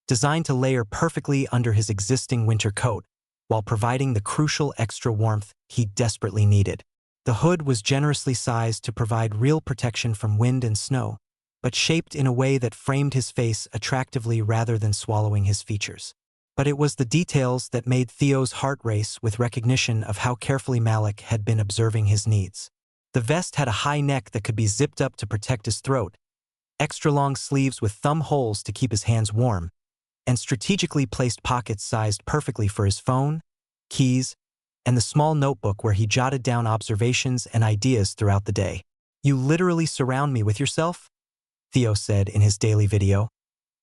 designed to layer perfectly under his existing winter coat, while providing the crucial extra warmth he desperately needed. The hood was generously sized to provide real protection from wind and snow, but shaped in a way that framed his face attractively rather than swallowing his features. But it was the details that made Theo's heart race with recognition of how carefully Malik had been observing his needs. The vest had a high neck that could be zipped up to protect his throat, extra long sleeves with thumb holes to keep his hands warm, and strategically placed pockets sized perfectly for his phone, keys, and the small notebook where he jotted down observations and ideas throughout the day. "You literally surround me with yourself," Theo said in his daily video,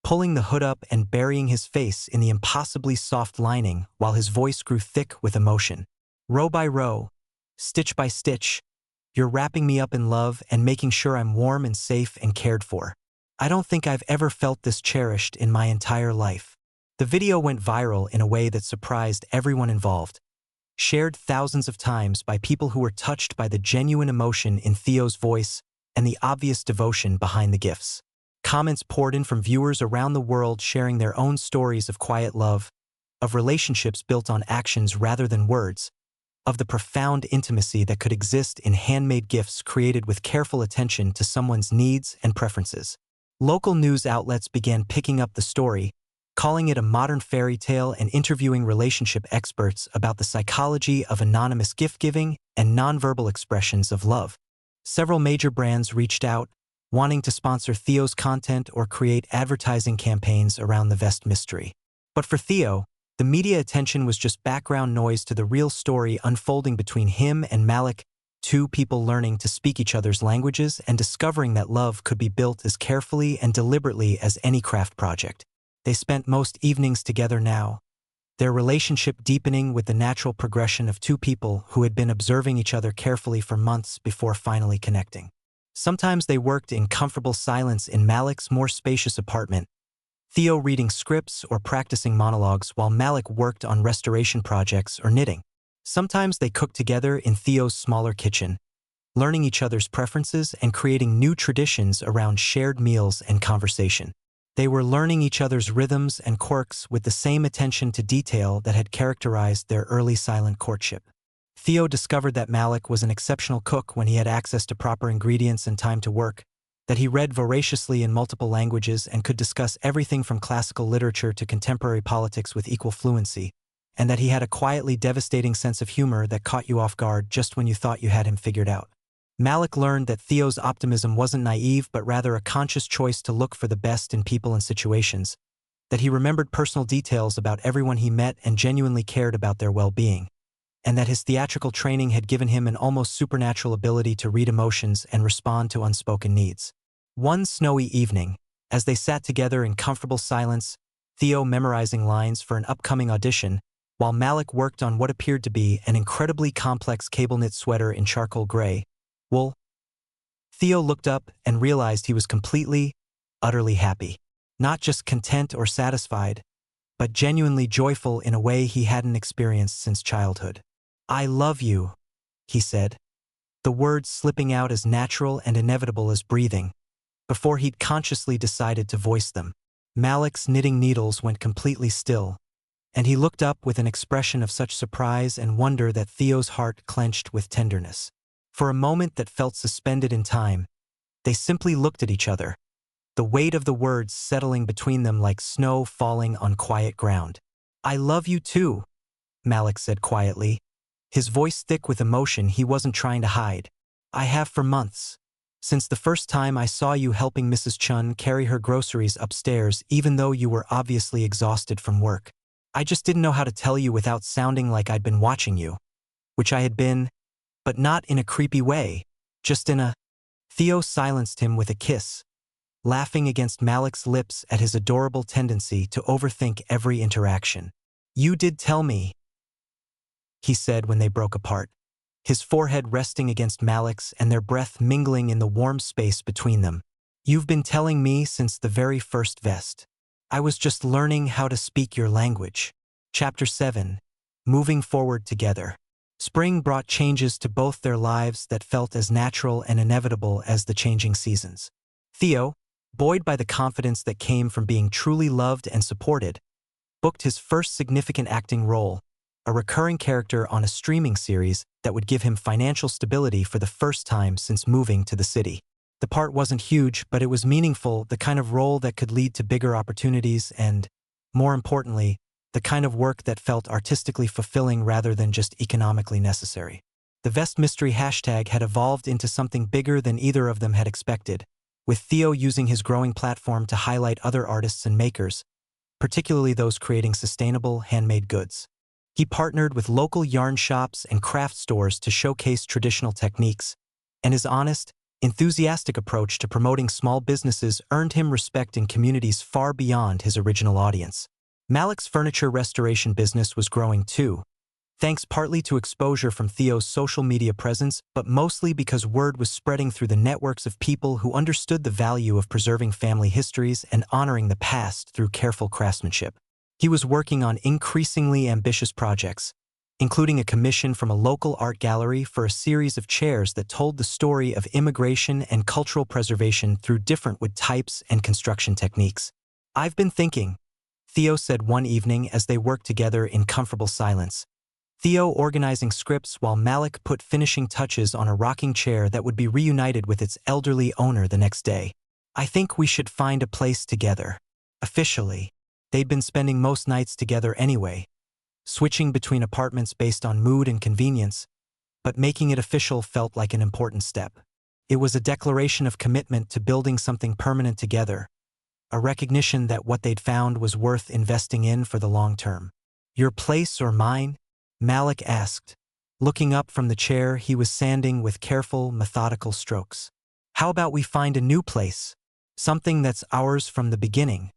pulling the hood up and burying his face in the impossibly soft lining while his voice grew thick with emotion. "Row by row, stitch by stitch, you're wrapping me up in love and making sure I'm warm and safe and cared for. I don't think I've ever felt this cherished in my entire life." The video went viral in a way that surprised everyone involved, shared thousands of times by people who were touched by the genuine emotion in Theo's voice and the obvious devotion behind the gifts. Comments poured in from viewers around the world sharing their own stories of quiet love, of relationships built on actions rather than words, of the profound intimacy that could exist in handmade gifts created with careful attention to someone's needs and preferences. Local news outlets began picking up the story, calling it a modern fairy tale and interviewing relationship experts about the psychology of anonymous gift-giving and nonverbal expressions of love. Several major brands reached out, wanting to sponsor Theo's content or create advertising campaigns around the vest mystery. But for Theo, the media attention was just background noise to the real story unfolding between him and Malik, two people learning to speak each other's languages and discovering that love could be built as carefully and deliberately as any craft project. They spent most evenings together now, their relationship deepening with the natural progression of two people who had been observing each other carefully for months before finally connecting. Sometimes they worked in comfortable silence in Malik's more spacious apartment, Theo reading scripts or practicing monologues while Malik worked on restoration projects or knitting. Sometimes they cooked together in Theo's smaller kitchen, learning each other's preferences and creating new traditions around shared meals and conversation. They were learning each other's rhythms and quirks with the same attention to detail that had characterized their early silent courtship. Theo discovered that Malik was an exceptional cook when he had access to proper ingredients and time to work, that he read voraciously in multiple languages and could discuss everything from classical literature to contemporary politics with equal fluency, and that he had a quietly devastating sense of humor that caught you off guard just when you thought you had him figured out. Malik learned that Theo's optimism wasn't naive but rather a conscious choice to look for the best in people and situations, that he remembered personal details about everyone he met and genuinely cared about their well-being, and that his theatrical training had given him an almost supernatural ability to read emotions and respond to unspoken needs. One snowy evening, as they sat together in comfortable silence, Theo memorizing lines for an upcoming audition, while Malik worked on what appeared to be an incredibly complex cable-knit sweater in charcoal gray wool, Theo looked up and realized he was completely, utterly happy. Not just content or satisfied, but genuinely joyful in a way he hadn't experienced since childhood. "I love you," he said, the words slipping out as natural and inevitable as breathing, before he'd consciously decided to voice them. Malik's knitting needles went completely still, and he looked up with an expression of such surprise and wonder that Theo's heart clenched with tenderness. For a moment that felt suspended in time, they simply looked at each other, the weight of the words settling between them like snow falling on quiet ground. "I love you too," Malik said quietly, his voice thick with emotion he wasn't trying to hide. "I have for months. Since the first time I saw you helping Mrs. Chun carry her groceries upstairs even though you were obviously exhausted from work. I just didn't know how to tell you without sounding like I'd been watching you. Which I had been, but not in a creepy way, just in a—" Theo silenced him with a kiss, laughing against Malik's lips at his adorable tendency to overthink every interaction. "You did tell me," he said when they broke apart, his forehead resting against Malik's and their breath mingling in the warm space between them. "You've been telling me since the very first vest. I was just learning how to speak your language." Chapter 7. Moving forward together. Spring brought changes to both their lives that felt as natural and inevitable as the changing seasons. Theo, buoyed by the confidence that came from being truly loved and supported, booked his first significant acting role, a recurring character on a streaming series that would give him financial stability for the first time since moving to the city. The part wasn't huge, but it was meaningful, the kind of role that could lead to bigger opportunities and, more importantly, the kind of work that felt artistically fulfilling rather than just economically necessary. The Vest Mystery hashtag had evolved into something bigger than either of them had expected, with Theo using his growing platform to highlight other artists and makers, particularly those creating sustainable, handmade goods. He partnered with local yarn shops and craft stores to showcase traditional techniques, and his honest, enthusiastic approach to promoting small businesses earned him respect in communities far beyond his original audience. Malik's furniture restoration business was growing too, thanks partly to exposure from Theo's social media presence, but mostly because word was spreading through the networks of people who understood the value of preserving family histories and honoring the past through careful craftsmanship. He was working on increasingly ambitious projects, including a commission from a local art gallery for a series of chairs that told the story of immigration and cultural preservation through different wood types and construction techniques. "I've been thinking," Theo said one evening as they worked together in comfortable silence. Theo organizing scripts while Malik put finishing touches on a rocking chair that would be reunited with its elderly owner the next day. "I think we should find a place together. Officially." They'd been spending most nights together anyway, switching between apartments based on mood and convenience, but making it official felt like an important step. It was a declaration of commitment to building something permanent together, a recognition that what they'd found was worth investing in for the long term. "Your place or mine?" Malik asked, looking up from the chair he was sanding with careful, methodical strokes. "How about we find a new place? Something that's ours from the beginning.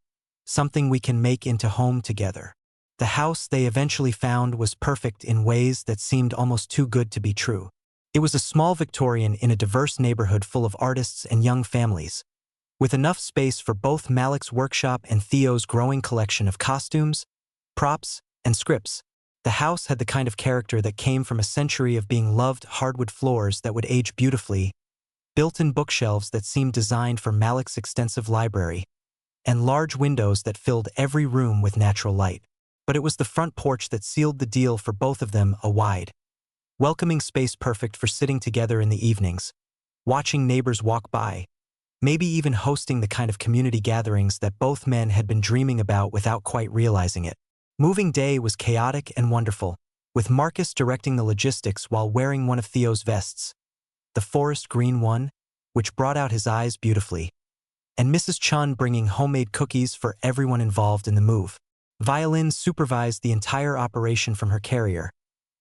Something we can make into home together." The house they eventually found was perfect in ways that seemed almost too good to be true. It was a small Victorian in a diverse neighborhood full of artists and young families, with enough space for both Malik's workshop and Theo's growing collection of costumes, props, and scripts. The house had the kind of character that came from a century of being loved, hardwood floors that would age beautifully, built-in bookshelves that seemed designed for Malik's extensive library, and large windows that filled every room with natural light. But it was the front porch that sealed the deal for both of them, a wide, welcoming space perfect for sitting together in the evenings, watching neighbors walk by, maybe even hosting the kind of community gatherings that both men had been dreaming about without quite realizing it. Moving day was chaotic and wonderful, with Marcus directing the logistics while wearing one of Theo's vests, the forest green one, which brought out his eyes beautifully, and Mrs. Chun bringing homemade cookies for everyone involved in the move. Violin supervised the entire operation from her carrier,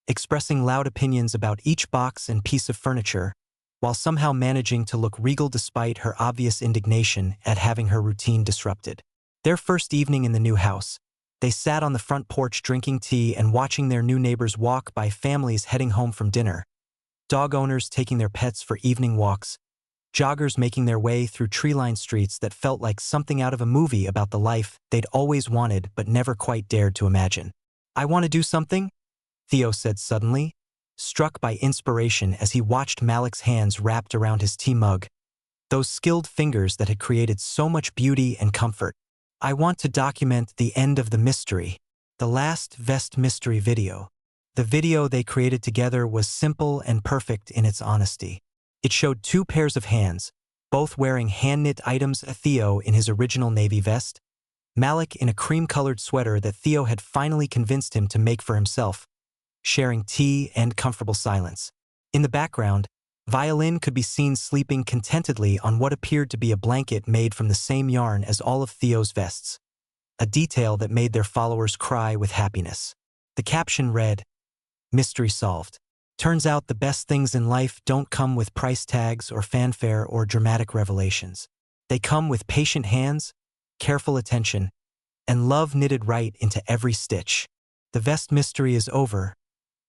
expressing loud opinions about each box and piece of furniture, while somehow managing to look regal despite her obvious indignation at having her routine disrupted. Their first evening in the new house, they sat on the front porch drinking tea and watching their new neighbors walk by, families heading home from dinner, dog owners taking their pets for evening walks, joggers making their way through tree-lined streets that felt like something out of a movie about the life they'd always wanted but never quite dared to imagine. "I want to do something," Theo said suddenly, struck by inspiration as he watched Malik's hands wrapped around his tea mug, those skilled fingers that had created so much beauty and comfort. "I want to document the end of the mystery, the last Vest mystery video." The video they created together was simple and perfect in its honesty. It showed two pairs of hands, both wearing hand-knit items, Theo in his original navy vest, Malik in a cream-colored sweater that Theo had finally convinced him to make for himself, sharing tea and comfortable silence. In the background, Violin could be seen sleeping contentedly on what appeared to be a blanket made from the same yarn as all of Theo's vests, a detail that made their followers cry with happiness. The caption read, "Mystery solved. Turns out the best things in life don't come with price tags or fanfare or dramatic revelations. They come with patient hands, careful attention, and love knitted right into every stitch. The vest mystery is over,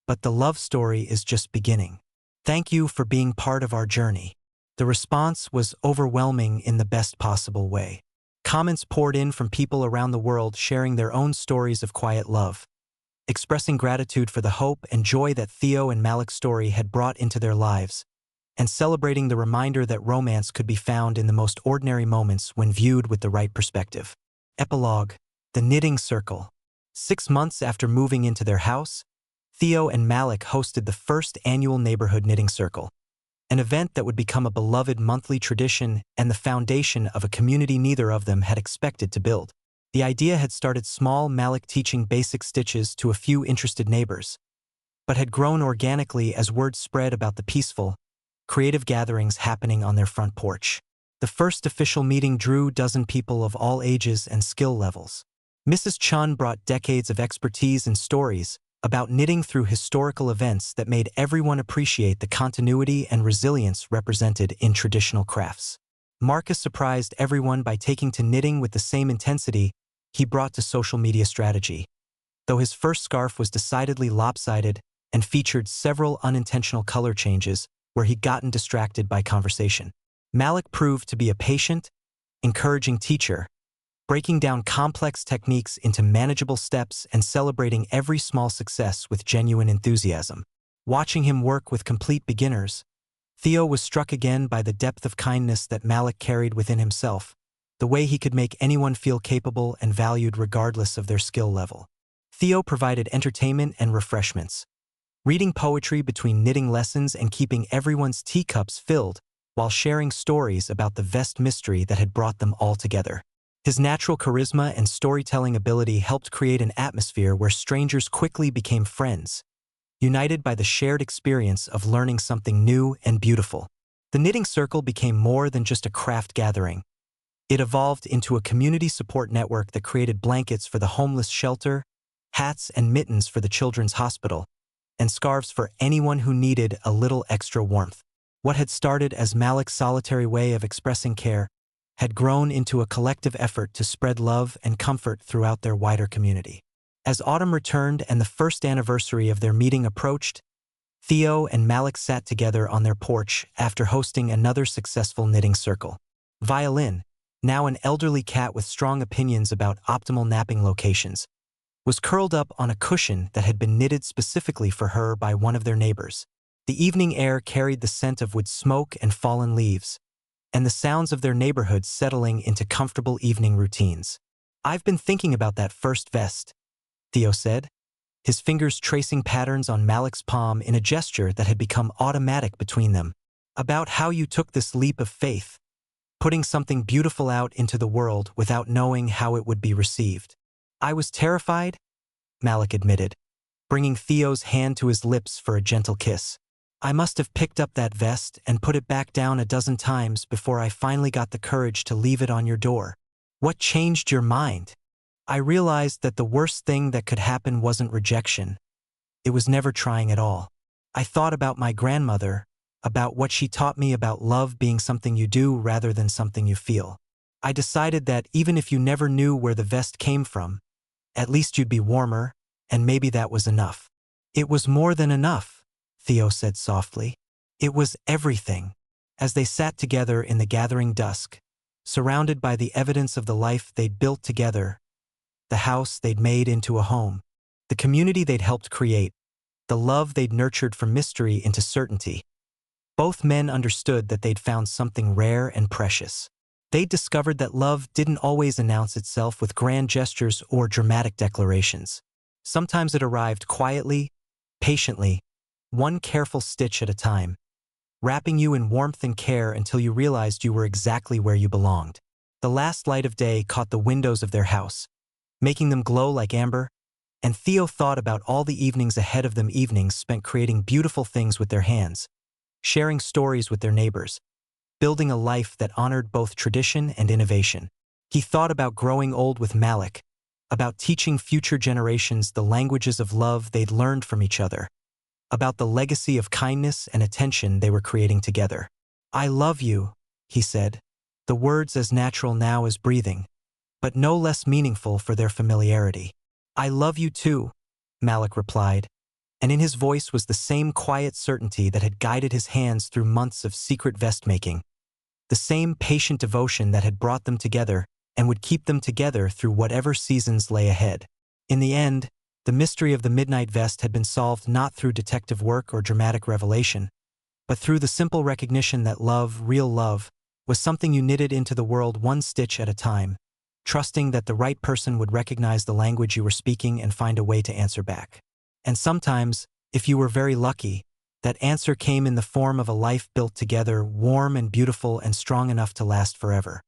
but the love story is just beginning. Thank you for being part of our journey." The response was overwhelming in the best possible way. Comments poured in from people around the world sharing their own stories of quiet love, expressing gratitude for the hope and joy that Theo and Malik's story had brought into their lives, and celebrating the reminder that romance could be found in the most ordinary moments when viewed with the right perspective. Epilogue: The Knitting Circle. 6 months after moving into their house, Theo and Malik hosted the first annual neighborhood knitting circle, an event that would become a beloved monthly tradition and the foundation of a community neither of them had expected to build. The idea had started small, Malik teaching basic stitches to a few interested neighbors, but had grown organically as word spread about the peaceful, creative gatherings happening on their front porch. The first official meeting drew 12 people of all ages and skill levels. Mrs. Chun brought decades of expertise and stories about knitting through historical events that made everyone appreciate the continuity and resilience represented in traditional crafts. Marcus surprised everyone by taking to knitting with the same intensity he brought to social media strategy, though his first scarf was decidedly lopsided and featured several unintentional color changes where he'd gotten distracted by conversation. Malik proved to be a patient, encouraging teacher, breaking down complex techniques into manageable steps and celebrating every small success with genuine enthusiasm. Watching him work with complete beginners, Theo was struck again by the depth of kindness that Malik carried within himself, the way he could make anyone feel capable and valued regardless of their skill level. Theo provided entertainment and refreshments, reading poetry between knitting lessons and keeping everyone's teacups filled while sharing stories about the vest mystery that had brought them all together. His natural charisma and storytelling ability helped create an atmosphere where strangers quickly became friends, united by the shared experience of learning something new and beautiful. The knitting circle became more than just a craft gathering. It evolved into a community support network that created blankets for the homeless shelter, hats and mittens for the children's hospital, and scarves for anyone who needed a little extra warmth. What had started as Malik's solitary way of expressing care had grown into a collective effort to spread love and comfort throughout their wider community. As autumn returned and the first anniversary of their meeting approached, Theo and Malik sat together on their porch after hosting another successful knitting circle. Violin, now an elderly cat with strong opinions about optimal napping locations, was curled up on a cushion that had been knitted specifically for her by one of their neighbors. The evening air carried the scent of wood smoke and fallen leaves, and the sounds of their neighborhood settling into comfortable evening routines. "I've been thinking about that first vest," Theo said, his fingers tracing patterns on Malik's palm in a gesture that had become automatic between them. "About how you took this leap of faith, putting something beautiful out into the world without knowing how it would be received." "I was terrified," Malik admitted, bringing Theo's hand to his lips for a gentle kiss. I must have picked up that vest and put it back down a dozen times before I finally got the courage to leave it on your door. What changed your mind? I realized that the worst thing that could happen wasn't rejection. It was never trying at all. I thought about my grandmother, about what she taught me about love being something you do rather than something you feel. I decided that even if you never knew where the vest came from, at least you'd be warmer, and maybe that was enough. It was more than enough, Theo said softly. It was everything. As they sat together in the gathering dusk, surrounded by the evidence of the life they'd built together, the house they'd made into a home, the community they'd helped create, the love they'd nurtured from mystery into certainty, both men understood that they'd found something rare and precious. They'd discovered that love didn't always announce itself with grand gestures or dramatic declarations. Sometimes it arrived quietly, patiently, one careful stitch at a time, wrapping you in warmth and care until you realized you were exactly where you belonged. The last light of day caught the windows of their house, making them glow like amber, and Theo thought about all the evenings ahead of them, evenings spent creating beautiful things with their hands, sharing stories with their neighbors, building a life that honored both tradition and innovation. He thought about growing old with Malik, about teaching future generations the languages of love they'd learned from each other, about the legacy of kindness and attention they were creating together. I love you, he said, the words as natural now as breathing, but no less meaningful for their familiarity. I love you too, Malik replied, and in his voice was the same quiet certainty that had guided his hands through months of secret vest-making, the same patient devotion that had brought them together and would keep them together through whatever seasons lay ahead. In the end, the mystery of the midnight vest had been solved not through detective work or dramatic revelation, but through the simple recognition that love, real love, was something you knitted into the world one stitch at a time, trusting that the right person would recognize the language you were speaking and find a way to answer back. And sometimes, if you were very lucky, that answer came in the form of a life built together, warm and beautiful and strong enough to last forever.